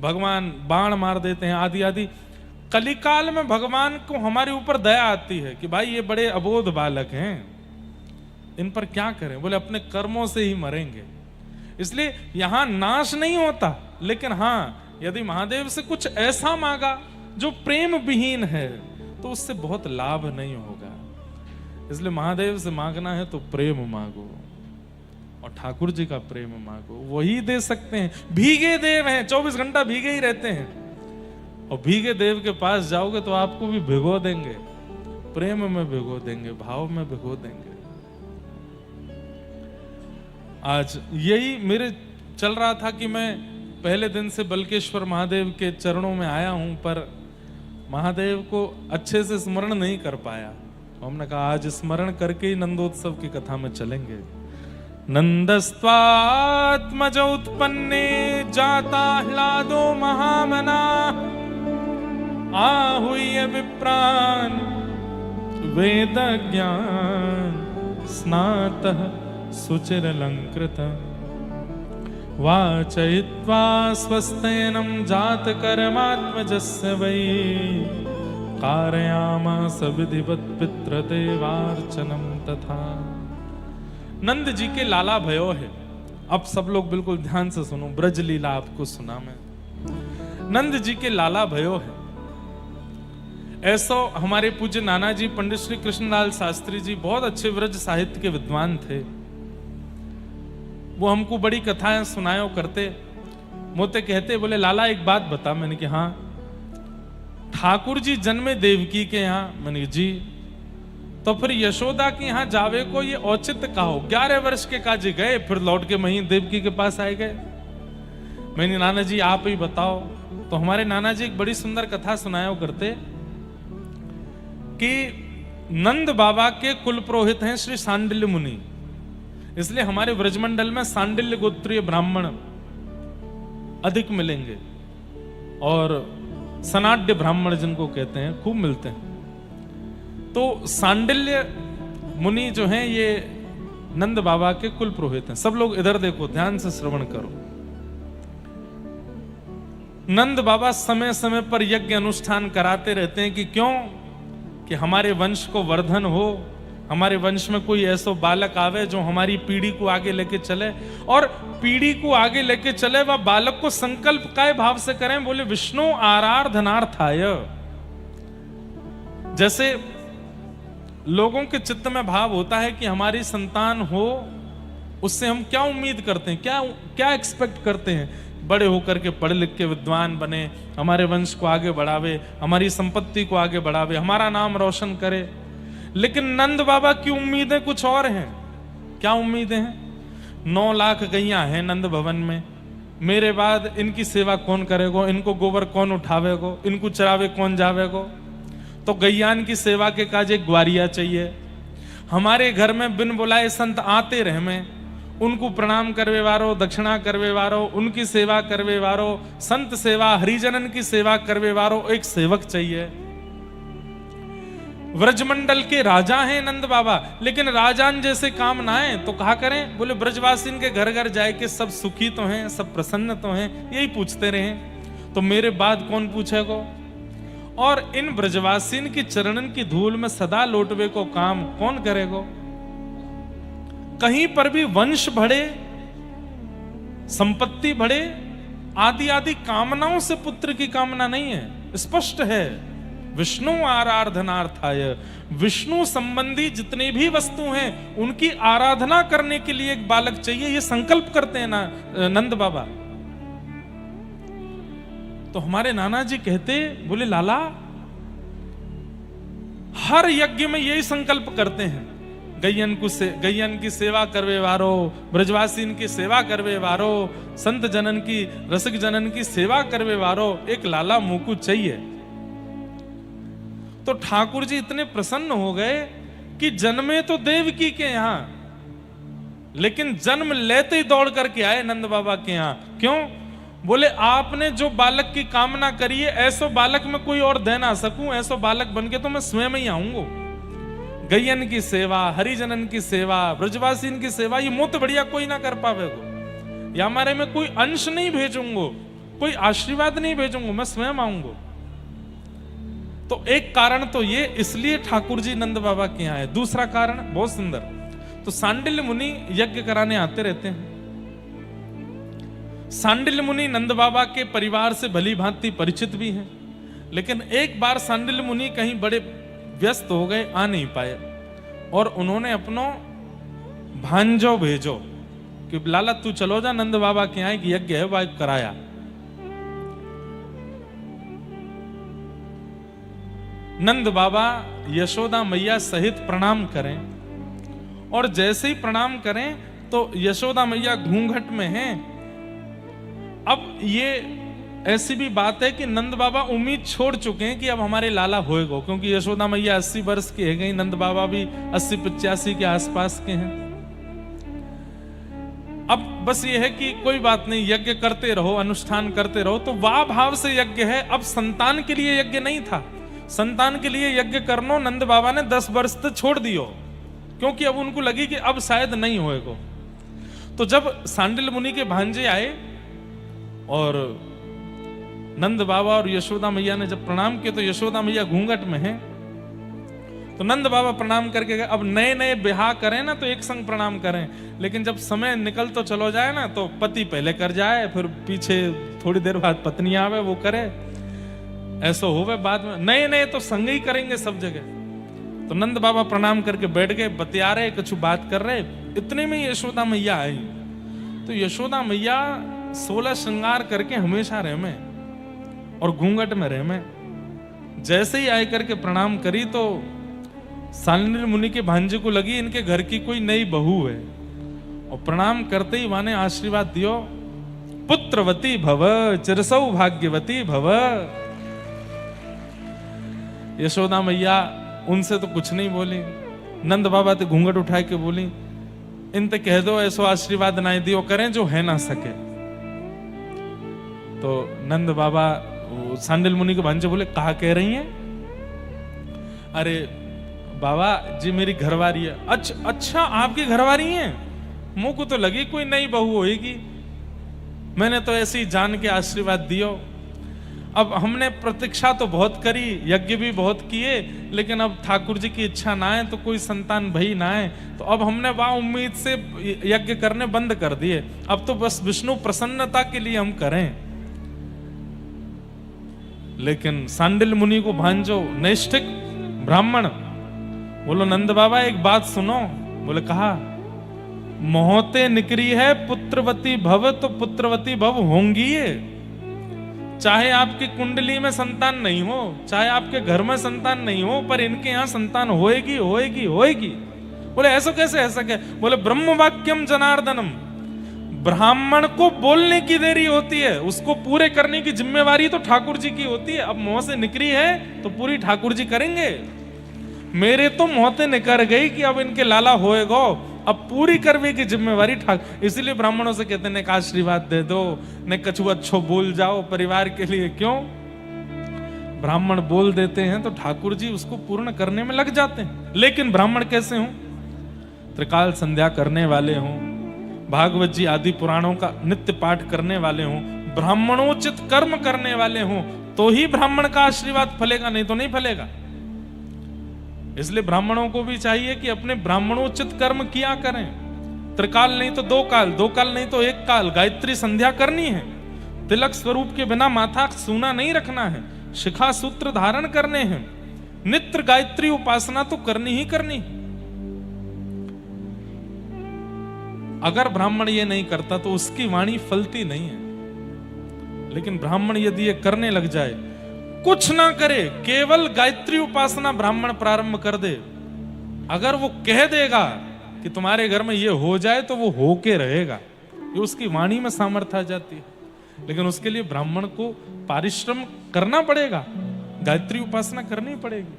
भगवान बाण मार देते हैं, आदि आदि। कलिकाल में भगवान को हमारे ऊपर दया आती है कि भाई ये बड़े अबोध बालक हैं, इन पर क्या करें, बोले अपने कर्मों से ही मरेंगे। इसलिए यहां नाश नहीं होता, लेकिन हां यदि महादेव से कुछ ऐसा मांगा जो प्रेम विहीन है तो उससे बहुत लाभ नहीं होगा। इसलिए महादेव से मांगना है तो प्रेम मांगो, और ठाकुर जी का प्रेम मांगो, वही दे सकते हैं। भीगे देव हैं, 24 घंटा भीगे ही रहते हैं, और भीगे देव के पास जाओगे तो आपको भी भिगो देंगे, प्रेम में भिगो देंगे, भाव में भिगो देंगे। आज यही मेरे चल रहा था कि मैं पहले दिन से बल्केश्वर महादेव के चरणों में आया हूं, पर महादेव को अच्छे से स्मरण नहीं कर पाया। हमने कहा आज स्मरण करके ही नंदोत्सव की कथा में चलेंगे। नंदस्त्वात्मज उत्पन्ने जाता ह्लादो महामना आहूय विप्रान वेद ज्ञान स्नातः सुचिरलंकृत वाचयित्वा स्वस्तेनं जात कर्मात्मजस्य वै कारयामास विधिवत पितृदेवार्चनम तथा। नंद जी के लाला भयो है। अब सब लोग बिल्कुल ध्यान से सुनो, ब्रज लीला आपको सुना मैं। नंद जी के लाला भयो है। ऐसो हमारे पूज्य नाना जी पंडित श्री कृष्णलाल शास्त्री जी बहुत अच्छे व्रज साहित्य के विद्वान थे। वो हमको बड़ी कथाएं सुनायो करते, मोते कहते, बोले लाला एक बात बता। मैंने कि हाँ। ठाकुर जी जन्मे देवकी के यहाँ। मैंने जी तो फिर यशोदा के यहाँ जावे को ये औचित्य कहो। 11 वर्ष के काजी गए, फिर लौट के वहीं देवकी के पास आए गए। मैंने नाना जी आप ही बताओ। तो हमारे नाना जी एक बड़ी सुंदर कथा सुनाया करते कि नंद बाबा के कुल पुरोहित हैं श्री सांडिल्य मुनि, इसलिए हमारे व्रजमंडल में सांडिल्य गोत्रीय ब्राह्मण अधिक मिलेंगे, और सनाड्य ब्राह्मण जिनको कहते हैं खूब मिलते हैं। तो सांडिल्य मुनि जो हैं ये नंद बाबा के कुल पुरोहित हैं। सब लोग इधर देखो, ध्यान से श्रवण करो। नंद बाबा समय समय पर यज्ञ अनुष्ठान कराते रहते हैं कि क्यों, कि हमारे वंश को वर्धन हो, हमारे वंश में कोई ऐसा बालक आवे जो हमारी पीढ़ी को आगे लेके चले। और पीढ़ी को आगे लेके चले वह बालक को संकल्प काय भाव से करें, बोले विष्णु आराधनार्थाय। जैसे लोगों के चित्त में भाव होता है कि हमारी संतान हो, उससे हम क्या उम्मीद करते हैं, क्या एक्सपेक्ट करते हैं, बड़े होकर के पढ़े लिख के विद्वान बने, हमारे वंश को आगे बढ़ावे, हमारी संपत्ति को आगे बढ़ावे, हमारा नाम रोशन करे। लेकिन नंद बाबा की उम्मीदें कुछ और हैं। क्या उम्मीदें हैं? 9 लाख गैया हैं नंद भवन में, मेरे बाद इनकी सेवा कौन करेगो, इनको गोबर कौन उठावेगो, इनको चरावे कौन जावेगो? तो गैयान की सेवा के काज एक ग्वारिया चाहिए। हमारे घर में बिन बुलाए संत आते रहे में, उनको प्रणाम करवे वारो, दक्षिणा करवे वारो, उनकी सेवा करवे वारो, संत सेवा हरिजनन की सेवा करवे वारो एक सेवक चाहिए। व्रजमंडल के राजा हैं नंद बाबा, लेकिन राजान जैसे काम ना है तो कहा करें? बोले ब्रजवासीन के घर घर जाए के सब सुखी तो हैं, सब प्रसन्न तो हैं, यही पूछते रहे, तो मेरे बाद कौन पूछेगो? और इन ब्रजवासीन की चरणन की धूल में सदा लौटवे को काम कौन करेगो? कहीं पर भी वंश बढ़े, संपत्ति बढ़े, आदि आदि कामनाओं से पुत्र की कामना नहीं है, स्पष्ट है। विष्णु आराधनार्थाय, विष्णु संबंधी जितनी भी वस्तु हैं उनकी आराधना करने के लिए एक बालक चाहिए, ये संकल्प करते हैं ना नंद बाबा। तो हमारे नाना जी कहते, बोले लाला हर यज्ञ में यही संकल्प करते हैं, गैयन की सेवा करवे वारो, ब्रजवासीन की सेवा करवे वारो, संत जनन की रसिक जनन की सेवा करवे वारो एक लाला मुकु चाहिए। तो ठाकुर जी इतने प्रसन्न हो गए कि जन्मे तो देवकी के यहां, लेकिन जन्म लेते ही दौड़ करके आए नंद बाबा के यहां। क्यों? बोले आपने जो बालक की कामना करी है, ऐसो बालक में कोई और दे ना सकूं, ऐसो बालक बन के तो मैं स्वयं ही आऊंगा। गैयन की सेवा, हरिजनन की सेवा, ब्रजवासीन की सेवा, ये मुत बढ़िया कोई ना कर पावेगो, या हमारे में कोई अंश नहीं भेजूंगो, कोई आशीर्वाद नहीं भेजूंगो, मैं स्वयं आऊंगो। तो एक कारण तो ये, इसलिए ठाकुर जी नंद बाबा के यहाँ आए। दूसरा कारण बहुत सुंदर, तो सांडिल्य मुनि यज्ञ कराने आते रहते हैं। सांडिल्य मुनि नंद बाबा के परिवार से भली भांति परिचित भी हैं, लेकिन एक बार सांडिल्य मुनि कहीं बड़े व्यस्त हो गए, आ नहीं पाए, और उन्होंने अपनो भांजो भेजो कि लाला तू चलो जा नंद बाबा के यहाँ, कि यज्ञ है वह कराया। नंद बाबा यशोदा मैया सहित प्रणाम करें, और जैसे ही प्रणाम करें तो यशोदा मैया घूंघट में हैं। अब ये ऐसी भी बात है कि नंद बाबा उम्मीद छोड़ चुके हैं कि अब हमारे लाला होएगा, क्योंकि यशोदा मैया 80 वर्ष की है गई, नंद बाबा भी 80-85 के आसपास के हैं। अब बस ये है कि कोई बात नहीं, यज्ञ करते रहो, अनुष्ठान करते रहो। तो वाह भाव से यज्ञ है। अब संतान के लिए यज्ञ नहीं था, संतान के लिए यज्ञ करनो नंद बाबा ने 10 वर्ष तक छोड़ दियो, क्योंकि अब उनको लगी कि अब शायद नहीं होएगा। तो जब सांडिल्य मुनि के भांजे आए और नंद बाबा और यशोदा मैया ने जब प्रणाम किया, तो यशोदा मैया घूंघट में है, तो नंद बाबा प्रणाम करके गए। अब नए नए ब्याह करें ना तो एक संग प्रणाम करें, लेकिन जब समय निकल तो चलो जाए ना, तो पति पहले कर जाए, फिर पीछे थोड़ी देर बाद पत्नी आवे वो करे, ऐसा होवे बाद में। नए नए तो संग ही करेंगे सब जगह। तो नंद बाबा प्रणाम करके बैठ गए, बतिया रहे, कुछ बात कर रहे, इतने में यशोदा मैया आई। तो यशोदा मैया 16 श्रृंगार करके हमेशा रहे में और घूंघट में रहे में। जैसे ही आए करके प्रणाम करी तो सांडिल्य मुनि के भांजे को लगी इनके घर की कोई नई बहू है, और प्रणाम करते ही माने आशीर्वाद दियो, पुत्रवती भव, चिरसौ भाग्यवती भव। यशोदा मैया उनसे तो कुछ नहीं बोली, नंद बाबा ते घूंघट उठा के बोली, इनते कह दो ऐसो आशीर्वाद ना दियो करें जो है ना सके। तो नंद बाबा सांडिल्य मुनि के भांजे बोले, कहा कह रही हैं? अरे बाबा जी मेरी घरवारी है। अच्छा आपकी घरवारी है? मुंह को तो लगी कोई नई बहू होगी, मैंने तो ऐसे ही जान के आशीर्वाद दियो। अब हमने प्रतीक्षा तो बहुत करी, यज्ञ भी बहुत किए, लेकिन अब ठाकुर जी की इच्छा ना है तो कोई संतान भई ना है, तो अब हमने वहां उम्मीद से यज्ञ करने बंद कर दिए। अब तो बस विष्णु प्रसन्नता के लिए हम करें। लेकिन सांडिल्य मुनि को भांजो नैष्ठिक ब्राह्मण बोलो, नंद बाबा एक बात सुनो। बोले कहा, मोहते निकरी है पुत्रवती भव, तो पुत्रवती भव होंगी ये। चाहे आपकी कुंडली में संतान नहीं हो, चाहे आपके घर में संतान नहीं हो, पर इनके यहां संतान होएगी होएगी होएगी। बोले ऐसा कैसे, ऐसा क्या? बोले ब्रह्म वाक्यम जनार्दनम, ब्राह्मण को बोलने की देरी होती है, उसको पूरे करने की जिम्मेवारी तो ठाकुर जी की होती है। अब मुंह से निकली है तो पूरी ठाकुर जी करेंगे। मेरे तो मुंहते निकर गई कि अब इनके लाला होएगो, अब पूरी करवे की जिम्मेवारी ठाकुर। इसीलिए ब्राह्मणों से कहते हैं आशीर्वाद दे दो, ने कछु अच्छो बोल जाओ परिवार के लिए। क्यों? ब्राह्मण बोल देते हैं तो ठाकुर जी उसको पूर्ण करने में लग जाते हैं। लेकिन ब्राह्मण कैसे हों? त्रिकाल संध्या करने वाले हों, भागवत जी आदि पुराणों का नित्य पाठ करने वाले हों, ब्राह्मणोचित कर्म करने वाले हों, तो ही ब्राह्मण का आशीर्वाद फलेगा, नहीं तो नहीं फलेगा। इसलिए ब्राह्मणों को भी चाहिए कि अपने ब्राह्मणोचित कर्म किया करें। त्रिकाल नहीं तो 2 काल, 2 काल नहीं तो 1 काल गायत्री संध्या करनी है। तिलक स्वरूप के बिना माथा सूना नहीं रखना है, शिखा सूत्र धारण करने हैं, नित्य गायत्री उपासना तो करनी ही करनी है। अगर ब्राह्मण ये नहीं करता तो उसकी वाणी फलती नहीं है। लेकिन ब्राह्मण यदि ये करने लग जाए, कुछ ना करे, केवल गायत्री उपासना ब्राह्मण प्रारंभ कर दे, अगर वो कह देगा कि तुम्हारे घर में ये हो जाए तो वो होके रहेगा। ये उसकी वाणी में सामर्थ्य आ जाती है। लेकिन उसके लिए ब्राह्मण को परिश्रम करना पड़ेगा, गायत्री उपासना करनी पड़ेगी।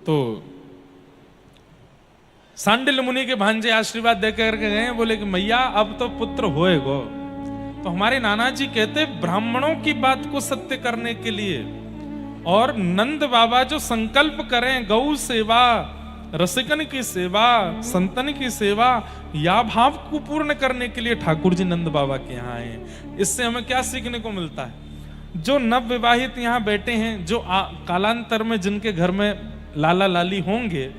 तो सांडिल्य मुनि के भांजे आशीर्वाद देकर के गए, बोले कि मैया अब तो पुत्र होएगो। तो हमारे नाना जी कहते ब्राह्मणों की बात को सत्य करने के लिए और नंद बाबा जो संकल्प करें गौ सेवा, रसिकन की सेवा, संतन की सेवा, या भाव को पूर्ण करने के लिए ठाकुर जी नंद बाबा के यहाँ आए। इससे हमें क्या सीखने को मिलता है? जो नव विवाहित यहाँ बैठे हैं, जो कालांतर में जिनके घर में लाला लाली होंगे,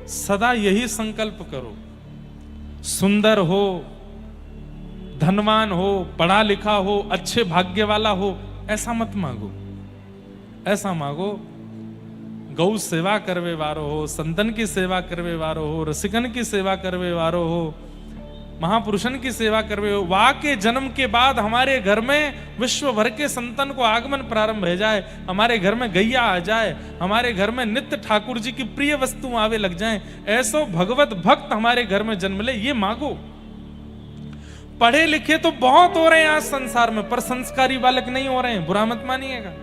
सदा यही संकल्प करो, सुंदर हो, धनवान हो, पढ़ा लिखा हो, अच्छे भाग्य वाला हो, ऐसा मत मांगो। ऐसा मांगो गौ सेवा करवे वारो हो, संतन की सेवा करवे वारो हो, रसिकन की सेवा करवे वारो हो, महापुरुषन की सेवा करवे हो। वा के जन्म के बाद हमारे घर में विश्व भर के संतन को आगमन प्रारंभ हो जाए, हमारे घर में गैया आ जाए, हमारे घर में नित्य ठाकुर जी की प्रिय वस्तु आवे लग जाएं, ऐसो भगवत भक्त हमारे घर में जन्म ले, ये मांगो। पढ़े लिखे तो बहुत हो रहे हैं आज संसार में, पर संस्कारी बालक नहीं हो रहे हैं, बुरा मत मानिएगा।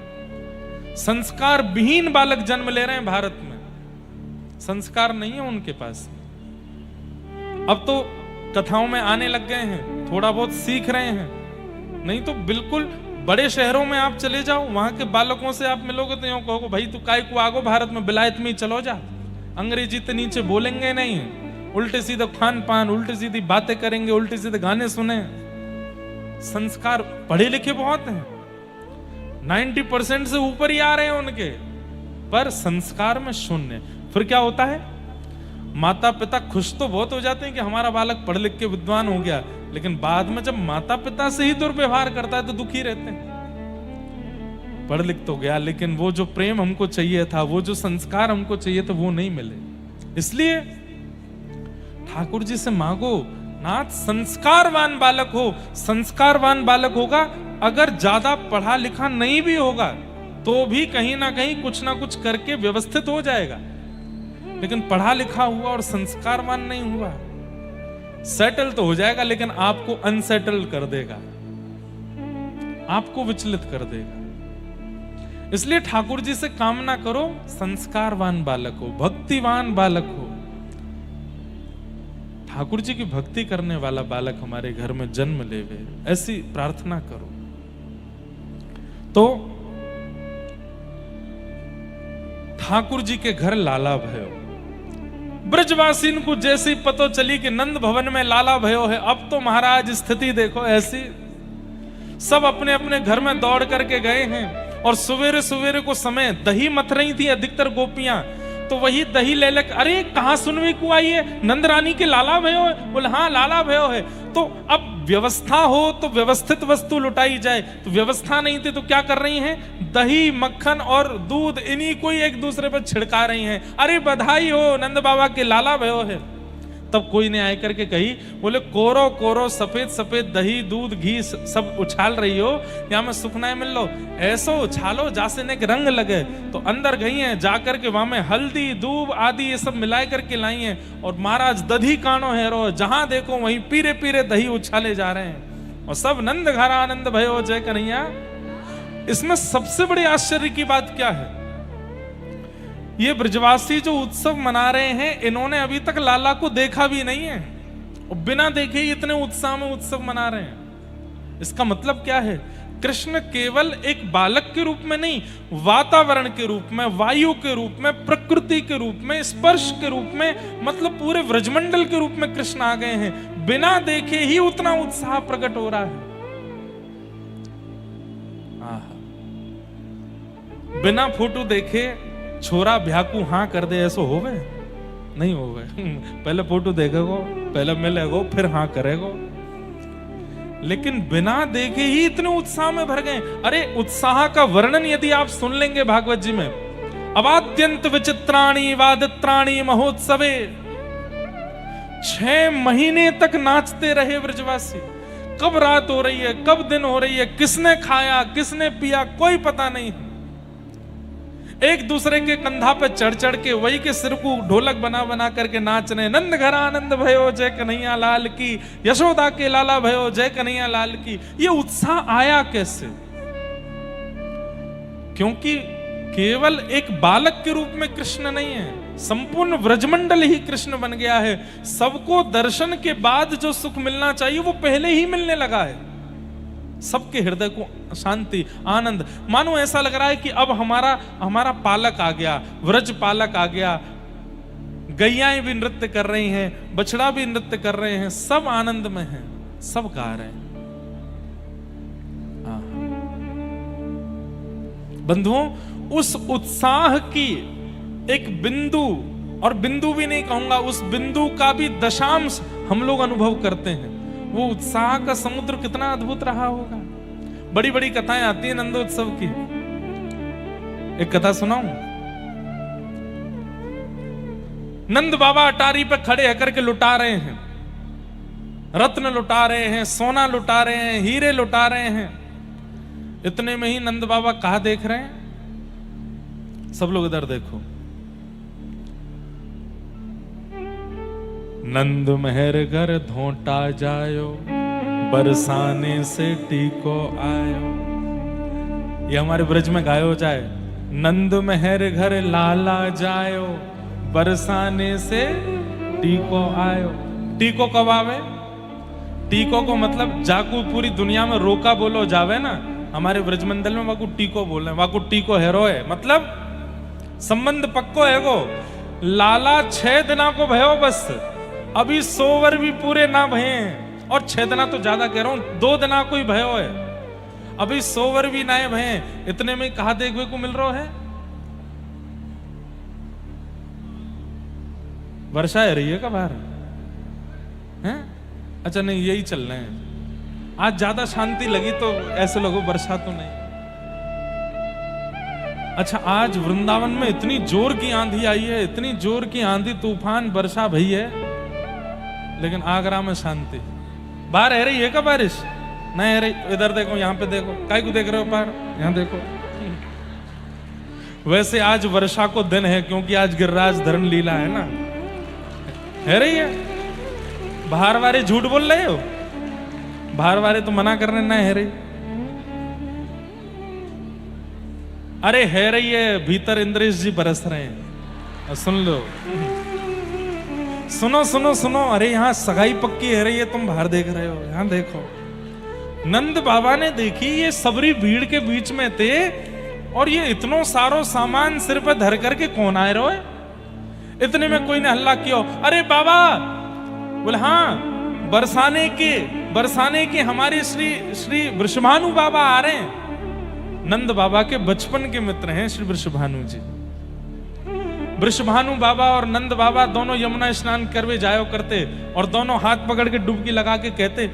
संस्कार विहीन बालक जन्म ले रहे हैं भारत में, संस्कार नहीं है उनके पास। अब तो कथाओं में आने लग गए हैं, थोड़ा बहुत सीख रहे हैं, नहीं तो बिल्कुल बड़े शहरों में आप चले जाओ, वहां के बालकों से आप मिलोगे तो यूं कहोगे भाई तू काय को आगो भारत में, बिलायत में चलो जा। अंग्रेजी तो नीचे बोलेंगे नहीं, उल्टे सीधे खान पान, उल्टी सीधी बातें करेंगे, उल्टे सीधे गाने सुने। संस्कार पढ़े लिखे बहुत हैं, 90% से ऊपर ही आ रहे हैं उनके, पर संस्कार में शून्य। फिर क्या होता है? माता पिता खुश तो बहुत हो जाते हैं कि हमारा बालक पढ़ लिख के विद्वान हो गया, लेकिन बाद में जब माता पिता से ही दुर्व्यवहार करता है तो दुखी रहते हैं। पढ़ लिख तो गया, लेकिन वो जो प्रेम हमको चाहिए था, वो जो संस्कार हमको चाहिए था, वो नहीं मिले। इसलिए ठाकुर जी से मांगो, नाथ संस्कारवान बालक हो। संस्कारवान बालक होगा, अगर ज्यादा पढ़ा लिखा नहीं भी होगा तो भी कहीं ना कहीं कुछ ना कुछ करके व्यवस्थित हो जाएगा। लेकिन पढ़ा लिखा हुआ और संस्कारवान नहीं हुआ, सेटल तो हो जाएगा लेकिन आपको अनसेटल कर देगा, आपको विचलित कर देगा। इसलिए ठाकुर जी से कामना करो संस्कारवान बालक हो, भक्तिवान बालक हो। ठाकुर जी की भक्ति करने वाला बालक हमारे घर में जन्म लेवे, ऐसी प्रार्थना करो। तो ठाकुर जी के घर लाला भयो, ब्रजवासीन को जैसी पतो चली कि नंद भवन में लाला भयो है, अब तो महाराज स्थिति देखो ऐसी, सब अपने अपने घर में दौड़ करके गए हैं। और सवेरे सवेरे को समय दही मथ रही थी अधिकतर गोपियां, तो वही दही ले लेकर, अरे कहां सुनवी को आई है, नंद रानी के लाला भयो है? बोले हाँ लाला भयो है। तो अब व्यवस्था हो तो व्यवस्थित वस्तु लुटाई जाए, तो व्यवस्था नहीं थी तो क्या कर रही हैं? दही मक्खन और दूध इन्हीं को ही एक दूसरे पर छिड़का रही हैं। अरे बधाई हो, नंद बाबा के लाला भयो है। तब कोई ने आकर के कही, बोले कोरो कोरो सफेद सफेद दही दूध घी सब उछाल रही हो, यहाँ में सुखनाए मिल लो, ऐसो उछालो जासे ने रंग लगे। तो अंदर गई हैं, जाकर के वहां में हल्दी दूब आदि ये सब मिलाए करके लाई हैं, और महाराज दधी कानो हेरो, जहां देखो वहीं पीरे पीरे दही उछाले जा रहे हैं, और सब नंद घर आनंद भयो जय कन्हैया। इसमें सबसे बड़ी आश्चर्य की बात क्या है, ये ब्रजवासी जो उत्सव मना रहे हैं, इन्होंने अभी तक लाला को देखा भी नहीं है, और बिना देखे ही इतने उत्साह में उत्सव मना रहे हैं। इसका मतलब क्या है, कृष्ण केवल एक बालक के रूप में नहीं, वातावरण के रूप में, वायु के रूप में, प्रकृति के रूप में, स्पर्श के रूप में, मतलब पूरे व्रजमंडल के रूप में कृष्ण आ गए हैं। बिना देखे ही उतना उत्साह प्रकट हो रहा है। बिना फोटो देखे छोरा भ्याकू हाँ कर दे, ऐसो होवे नहीं होवे। पहले फोटो देखेगो, पहले मिलेगो, फिर हाँ करेगो। लेकिन बिना देखे ही इतने उत्साह में भर गए। अरे उत्साह का वर्णन यदि आप सुन लेंगे भागवत जी में, अवाद्यंत विचित्राणी वादित्राणी महोत्सवे, 6 महीने तक नाचते रहे ब्रजवासी। कब रात हो रही है, कब दिन हो रही है, किसने खाया किसने पिया कोई पता नहीं। एक दूसरे के कंधा पे चढ़ चढ़ के वही के सिर को ढोलक बना बना करके नाच रहे। नंद घर आनंद भयो जय कन्हैया लाल की, यशोदा के लाला भयो जय कन्हैया लाल की। ये उत्साह आया कैसे? क्योंकि केवल एक बालक के रूप में कृष्ण नहीं है, संपूर्ण व्रजमंडल ही कृष्ण बन गया है। सबको दर्शन के बाद जो सुख मिलना चाहिए वो पहले ही मिलने लगा है। सबके हृदय को शांति आनंद, मानो ऐसा लग रहा है कि अब हमारा पालक आ गया, व्रज पालक आ गया। गैयाएं भी नृत्य कर रही हैं, बछड़ा भी नृत्य कर रहे हैं, सब आनंद में हैं, सब गा रहे हैं। बंधुओं, उस उत्साह की एक बिंदु, और बिंदु भी नहीं कहूंगा, उस बिंदु का भी दशांश हम लोग अनुभव करते हैं। वो उत्साह का समुद्र कितना अद्भुत रहा होगा। बड़ी बड़ी कथाएं आती हैं नंदोत्सव की। एक कथा सुनाऊं? नंद बाबा अटारी पे खड़े होकर के लुटा रहे हैं, रत्न लुटा रहे हैं, सोना लुटा रहे हैं, हीरे लुटा रहे हैं। इतने में ही नंद बाबा कहां देख रहे हैं? सब लोग इधर देखो। नंद महर घर धोटा जायो, बरसाने से टीको आयो। ये हमारे ब्रज में गायो जाए, नंद महर घर लाला जायो, बरसाने से टीको आयो। टीको कब आवे? टीको को मतलब जाकू पूरी दुनिया में रोका बोलो जावे ना, हमारे ब्रजमंडल में वाकू टीको बोल रहे, वाकू टीको हेरो है, मतलब संबंध पक्को है। गो लाला 6 दिना को भयो, बस अभी 100 वर भी पूरे ना भये, और 6 दिना तो ज्यादा कह रहा हूं, 2 दिना कोई भयो है, अभी 100 वर भी ना भये। इतने में कहा देखने को मिल रहा है? वर्षा है रही है का बाहर हैं? अच्छा नहीं, यही चल रहे हैं। आज ज्यादा शांति लगी तो ऐसे लोगों वर्षा तो नहीं। अच्छा, आज वृंदावन में इतनी जोर की आंधी आई है, इतनी जोर की आंधी तूफान वर्षा भई है, लेकिन आगरा में शांति। बाहर है रही है क्या बारिश? नहीं है रही। इधर देखो, यहाँ पे देखो, काय को देख रहे हो बाहर? यहाँ देखो। वैसे आज वर्षा को दिन है, क्योंकि आज गिरिराज धरण लीला है ना। है रही है? बाहर वाले झूठ बोल रहे हो, बाहर वाले तो मना कर रहे ना है रही। अरे है रही है, भीतर इंद्रेश जी बरस रहे हैं। सुन लो, सुनो सुनो सुनो। अरे यहाँ सगाई पक्की है रही है, तुम बाहर देख रहे हो, यहाँ देखो। नंद बाबा ने देखी, ये सबरी भीड़ के बीच में थे, और ये इतनो सारो सामान सिर पर धर करके कौन आए रहो है? इतने में कोई ने हल्ला किया, अरे बाबा। बोले हाँ, बरसाने के हमारे श्री वृषभानु बाबा आ रहे हैं। नंद बाबा के बचपन के मित्र हैं श्री वृषभानु जी। वृषभानु बाबा और नंद बाबा दोनों यमुना स्नान करवे जायो करते, और दोनों हाथ पकड़ के डुबकी लगा के कहते,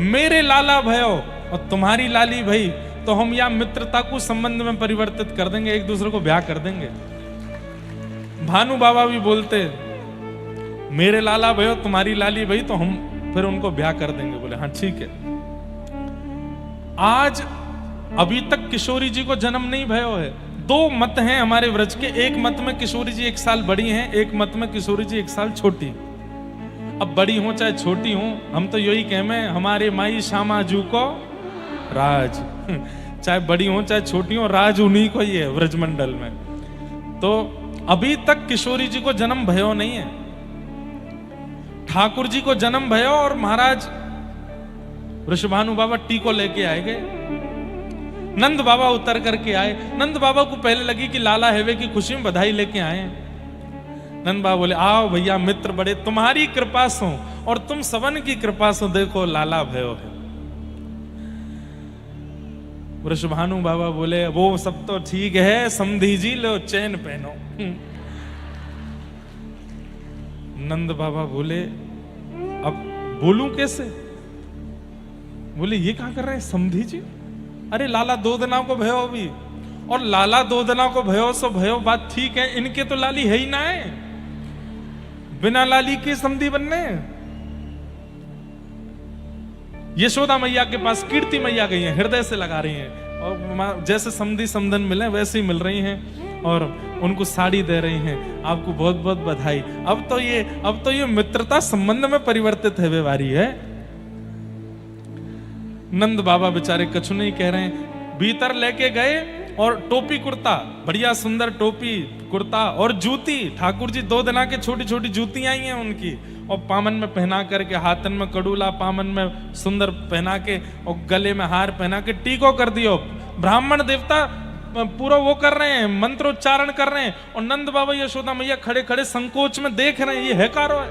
मेरे लाला भयो और तुम्हारी लाली भई, तो हम या मित्रता को संबंध में परिवर्तित कर देंगे, एक दूसरे को ब्याह कर देंगे। भानु बाबा भी बोलते, मेरे लाला भयो तुम्हारी लाली भई तो हम फिर उनको ब्याह कर देंगे। बोले हाँ ठीक है। आज अभी तक किशोरी जी को जन्म नहीं भयो है। दो मत हैं हमारे व्रज के, एक मत में किशोरी जी 1 साल बड़ी हैं, एक मत में किशोरी जी 1 साल छोटी। अब बड़ी हो चाहे छोटी हो, हम तो यही कहमे हमारे माई श्यामा जू को राज चाहे बड़ी हो चाहे छोटी हो, राज उन्हीं को ही है व्रजमंडल में। तो अभी तक किशोरी जी को जन्म भयो नहीं है, ठाकुर जी को जन्म भयो। और महाराज वृषभानु बाबा टीको लेके आए गए, नंद बाबा उतर करके आए। नंद बाबा को पहले लगी कि लाला हेवे की खुशी में बधाई लेके आए। नंद बाबा बोले आओ भैया मित्र बड़े, तुम्हारी कृपा सो और तुम सबन की कृपा सो देखो लाला भयो है। वृषभानु बाबा बोले वो सब तो ठीक है, समधी जी लो चैन पहनो। नंद बाबा बोले अब बोलूं कैसे? बोले ये क्या कर रहे हैं समधी जी? अरे लाला 2 दिना को भयो अभी, और लाला 2 दिना को भयो सो भयो, बात ठीक है, इनके तो लाली है ही ना है, बिना लाली के समधी बनने। यशोदा मैया के पास कीर्ति मैया गई हैं, हृदय से लगा रही हैं, और जैसे समधी समधन मिले वैसे ही मिल रही हैं, और उनको साड़ी दे रही हैं। आपको बहुत बहुत बधाई। अब तो ये मित्रता संबंध में परिवर्तित है व्यवहारी है। नंद बाबा बेचारे कछु नहीं कह रहे हैं, भीतर लेके गए और टोपी कुर्ता, बढ़िया सुंदर टोपी कुर्ता और जूती, ठाकुर जी 2 दिना के छोटी छोटी जूती आई हैं उनकी, और पामन में पहना करके, हाथन में कड़ूला, पामन में सुंदर पहना के, और गले में हार पहना के टीको कर दियो। ब्राह्मण देवता पूरा वो कर रहे हैं, मंत्रोच्चारण कर रहे हैं, और नंद बाबा यशोदा मैया खड़े खड़े संकोच में देख रहे हैं, ये है कारो है।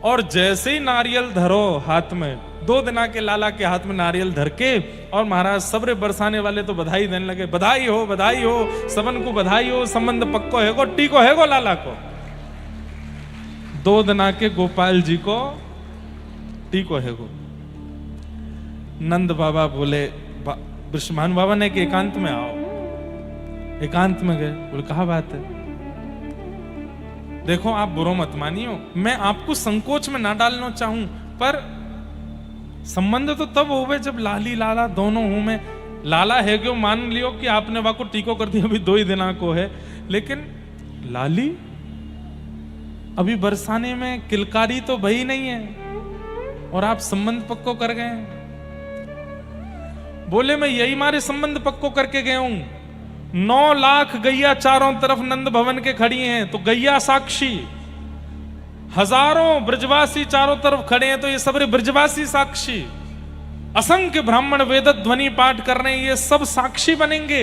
और जैसे ही नारियल धरो हाथ में, 2 दिना के लाला के हाथ में नारियल धर के, और महाराज सबरे बरसाने वाले तो बधाई देने लगे, बधाई हो, सबन को बधाई हो, संबंध पक्को है गो, टीको है गो लाला को। 2 दिना के गोपाल जी को टीको है गो। नंद बाबा बोले, वृषभानु बाबा ने कि एकांत में आओ। एकांत में गए, बोले कहा बात है? देखो आप बुरो मत मानियो, मैं आपको संकोच में ना डालना चाहूं, पर संबंध तो तब होवे जब लाली लाला दोनों हूं मैं। लाला है क्यों मान लियो कि आपने वाको टीको कर दिया, अभी 2 ही दिना को है, लेकिन लाली अभी बरसाने में किलकारी तो भई नहीं है, और आप संबंध पक्को कर गए। बोले मैं यही मारे संबंध पक्को करके गया हूं। 9 लाख गैया चारों तरफ नंद भवन के खड़ी हैं, तो गैया साक्षी, हजारों ब्रजवासी चारों तरफ खड़े हैं, तो ये सब ब्रजवासी साक्षी, असंख्य ब्राह्मण वेद ध्वनि पाठ कर रहे हैं, ये सब साक्षी बनेंगे।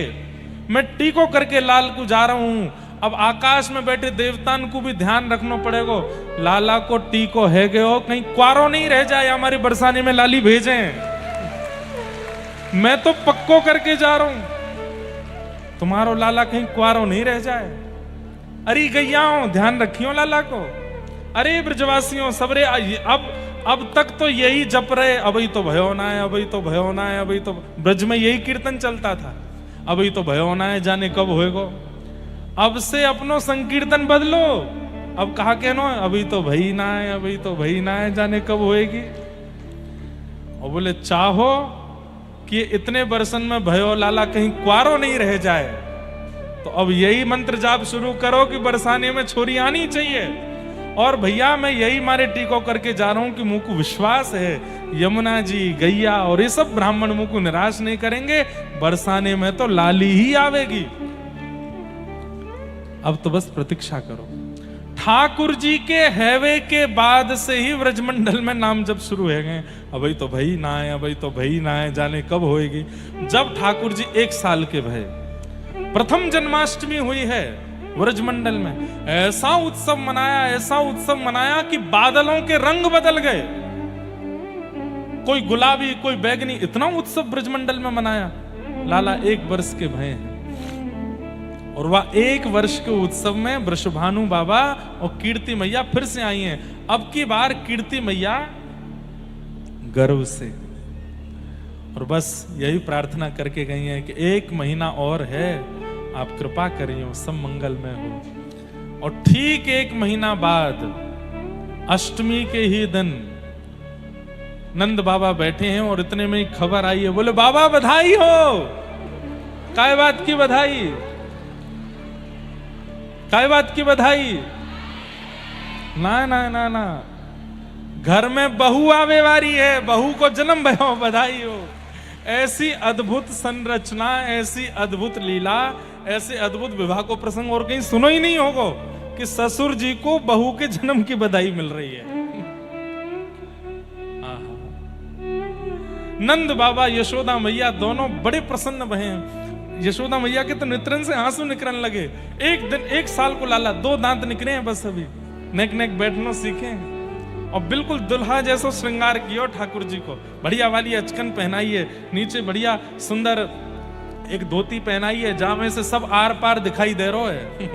मैं टीको करके लाल को जा रहा हूं। अब आकाश में बैठे देवतान को भी ध्यान रखना पड़ेगा, लाला को टीको है गयो, कहीं क्वारो नहीं रह जाए, हमारी बरसाने में लाली भेजें। मैं तो पक्को करके जा रहा हूं, तुम्हारो लाला कहीं क्वारो नहीं रह जाए। अरे गैयाओं ध्यान रखियो लाला को। अरे ब्रजवासियों सबरे, अब तक तो यही जप रहे, अभी तो भयो ना है, अभी तो भयो ना है, अभी तो ब्रज में यही कीर्तन चलता था, अभी तो भयो ना है, जाने कब होएगो। अब से अपनो संकीर्तन बदलो, अब कहा कहनो, अभी तो भई ना है, अभी तो भई ना है, जाने कब होएगी। और बोले चाहो कि इतने बरसन में भयो लाला कहीं क्वारो नहीं रह जाए, तो अब यही मंत्र जाप शुरू करो कि बरसाने में छोरी आनी चाहिए। और भैया मैं यही मारे टीको करके जा रहा हूं कि मुझको विश्वास है यमुना जी, गैया और ये सब ब्राह्मण मुझको निराश नहीं करेंगे, बरसाने में तो लाली ही आवेगी। अब तो बस प्रतीक्षा करो। ठाकुर जी के हैवे के बाद से ही व्रजमंडल में नाम जब शुरू हो गए, अभी तो भई ना है, अभी तो भई ना है, जाने कब होएगी। जब ठाकुर जी 1 साल के भय, प्रथम जन्माष्टमी हुई है व्रजमंडल में, ऐसा उत्सव मनाया कि बादलों के रंग बदल गए, कोई गुलाबी कोई बैगनी, इतना उत्सव ब्रजमंडल में मनाया। लाला 1 वर्ष के भय हैं, और वह 1 वर्ष के उत्सव में वृषभानु बाबा और कीर्ति मैया फिर से आई हैं। अब की बार कीर्ति मैया गर्व से, और बस यही प्रार्थना करके गई हैं कि 1 महीना और है, आप कृपा करिए सब मंगल में हो। और ठीक 1 महीना बाद अष्टमी के ही दिन नंद बाबा बैठे हैं और इतने में ही खबर आई है, बोले बाबा बधाई हो। काय बात की बधाई? काय बात की बधाई? ना ना ना ना, घर में बहू आवे वारी है, बहू को जन्म भयो, बधाई हो। ऐसी अद्भुत संरचना, ऐसी अद्भुत लीला, ऐसे अद्भुत विवाह को प्रसंग और कहीं सुनो ही नहीं होगा कि ससुर जी को बहू के जन्म की बधाई मिल रही है। नंद बाबा यशोदा मैया दोनों बड़े प्रसन्न भये। यशोदा मैया के तो नेत्रन से आंसू निकलने लगे। एक दिन 1 साल को लाला, 2 दांत निकले हैं बस, अभी नेक नेक बैठना सीखे और बिल्कुल दुल्हा जैसा श्रृंगार किया ठाकुर जी को। बढ़िया वाली अचकन पहनाई है, नीचे बढ़िया सुंदर एक धोती पहनाई है, जहां में से सब आर पार दिखाई दे रहा है।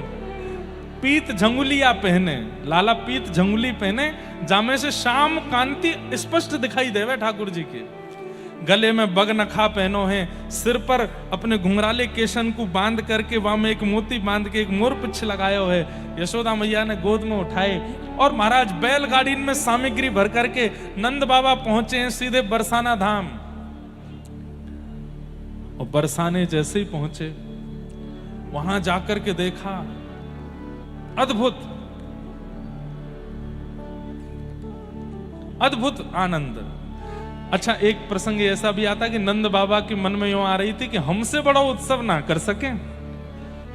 पीत झंगुलिया पहने, लाला पीत झंगुली पहने, जहां में से शाम कांति स्पष्ट दिखाई देवे ठाकुर जी के। गले में बगनखा पहनो है, सिर पर अपने घुंघराले केशन को बांध करके वहां में एक मोती बांध के एक मोर पिछ लगाया है। यशोदा मैया ने गोद में उठाए और महाराज बैलगाड़ी में सामग्री भर करके नंद बाबा पहुंचे हैं सीधे बरसाना धाम। और बरसाने जैसे ही पहुंचे, वहां जाकर के देखा अद्भुत अद्भुत आनंद। अच्छा, एक प्रसंग ऐसा भी आता कि नंद बाबा के मन में यूं आ रही थी कि हमसे बड़ा उत्सव ना कर सके,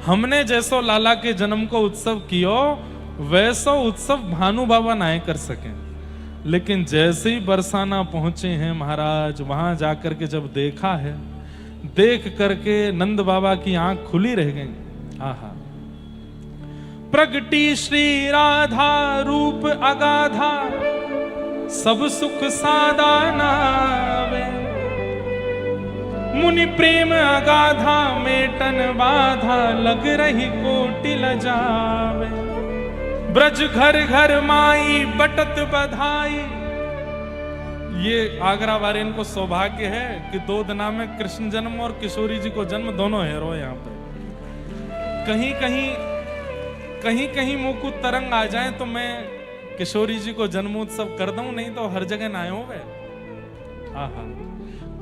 हमने जैसो लाला के जन्म को उत्सव कियो वैसो उत्सव भानु बाबा ना कर सके। लेकिन जैसे ही बरसाना पहुंचे हैं महाराज, वहां जाकर के जब देखा है, देख करके नंद बाबा की आंख खुली रह गई। आहा, प्रगटी श्री राधा रूप अगाधा, सब सुख सादा नावे, मुनि प्रेम अगाधा मेटन बाधा, लग रही कोटि लजावे। ब्रज घर घर माई बटत बधाई। ये आगरा वाले इनको सौभाग्य है कि 2 दिना में कृष्ण जन्म और किशोरी जी को जन्म दोनों हेरो यहाँ पर। कहीं कहीं मुंह को तरंग आ जाए तो मैं किशोरी जी को जन्मोत्सव कर दूं, नहीं तो हर जगह ना हो वे। आहा,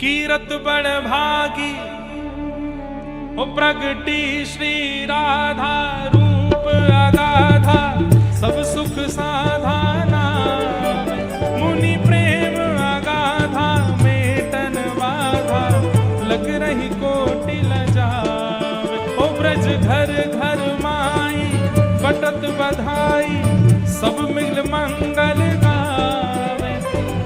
कीरत बड़ भागी ओ प्रगटी श्री राधा रूप अगाधा, सब सुख साधाना, मुनि प्रेम अगाधा मेटन बाधा, लग रही कोटि लजावे। ओ ब्रज घर घर माई बटत बधाई, सब मिल मंगल गावे।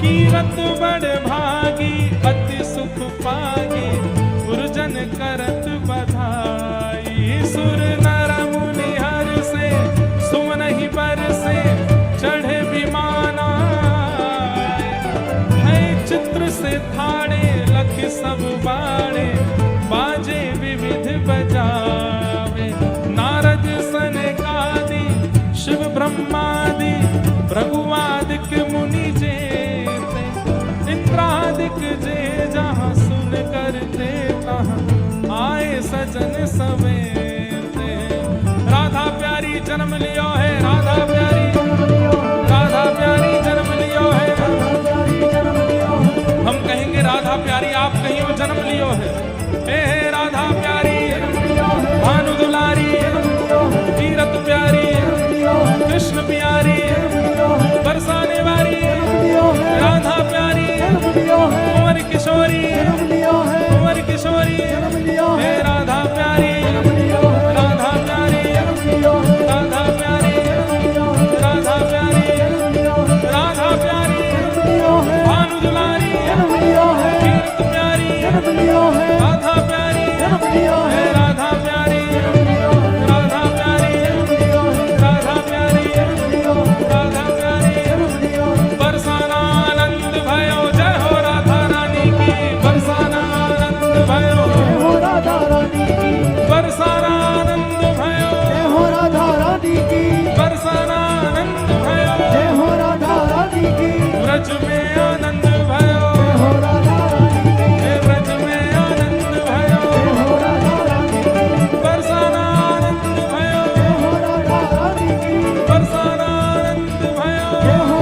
कीरत बड़ भागी अति सुख पागी, पुरजन करत बधाई। सुर नर मुनि हर से सुमनहि बरसे, चढ़े विमाना है चित्र से थाड़े, लख सब बाड़े बाजे विविध बजावे। नारद सनकादि शिव ब्रह्मादि भृगुआदिक मुनि जेते, इंद्रादिक जे जहां सुन करते तहां आए सजन सवेते। राधा प्यारी जन्म लियो है, राधा प्यारी, राधा प्यारी जन्म लियो है। हम कहेंगे राधा प्यारी, आप कहीं जन्म लियो है। हे राधा प्यारी, भानु दुलारी, तीरथ प्यारी, कृष्ण प्यारी, बरसाने वाली राधा प्यारी, कुंवर किशोरी, कुंवर किशोरी, हे राधा प्यारी, राधा प्यारी, राधा प्यारी, राधा प्यारी, राधा प्यारी, भानु दुलारी, तीरथ प्यारी, राधा प्यारी, हे राधा प्यारी, राधा प्यारी, राधा प्यारी, राधा प्यारी। बरसाना आनंद भयो, जय हो राधा रानी की। बरसाना आनंद भयो, जय हो राधा रानी की। बरसाना आनंद भयो, जय हो राधा रानी की। बरसाना आनंद भयो, जय हो राधा रानी की। ब्रज में आनंद भयो, जय हो राधा रानी की। ब्रज में आनंद भयो, जय हो राधा रानी की। बरसाना आनंद भयो, जय हो राधा रानी की। बरसाना आनंद भयो, जय हो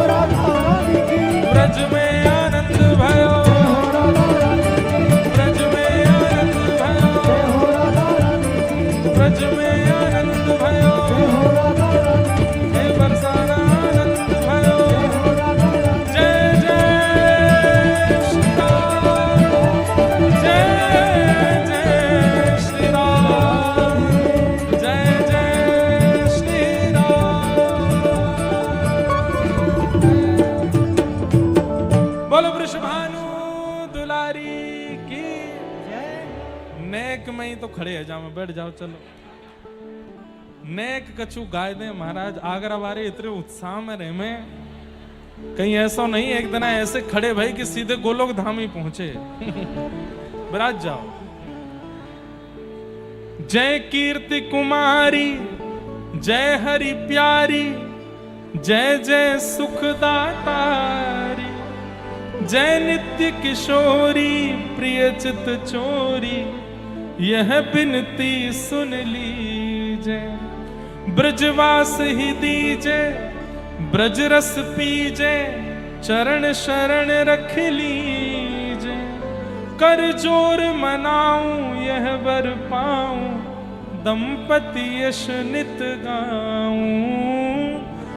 तो खड़े है जाओ बैठ जाओ चलो। नेक कछु गाय दे महाराज आगरा वाले इतने उत्साह में रहे में कहीं ऐसा नहीं एक दिन ऐसे खड़े भाई कि सीधे गोलोक धाम ही पहुंचे। बरात जाओ। जय कीर्ति कुमारी जय हरि प्यारी जय जय सुखदातारी जय नित्य किशोरी प्रिय चित चोरी यह बिनती सुन लीजे। ब्रजवास ही दीजे ब्रज रस पीजे चरण शरण रख लीजे। कर जोर मनाऊं यह वर पाऊं दंपति यश नित गाऊं।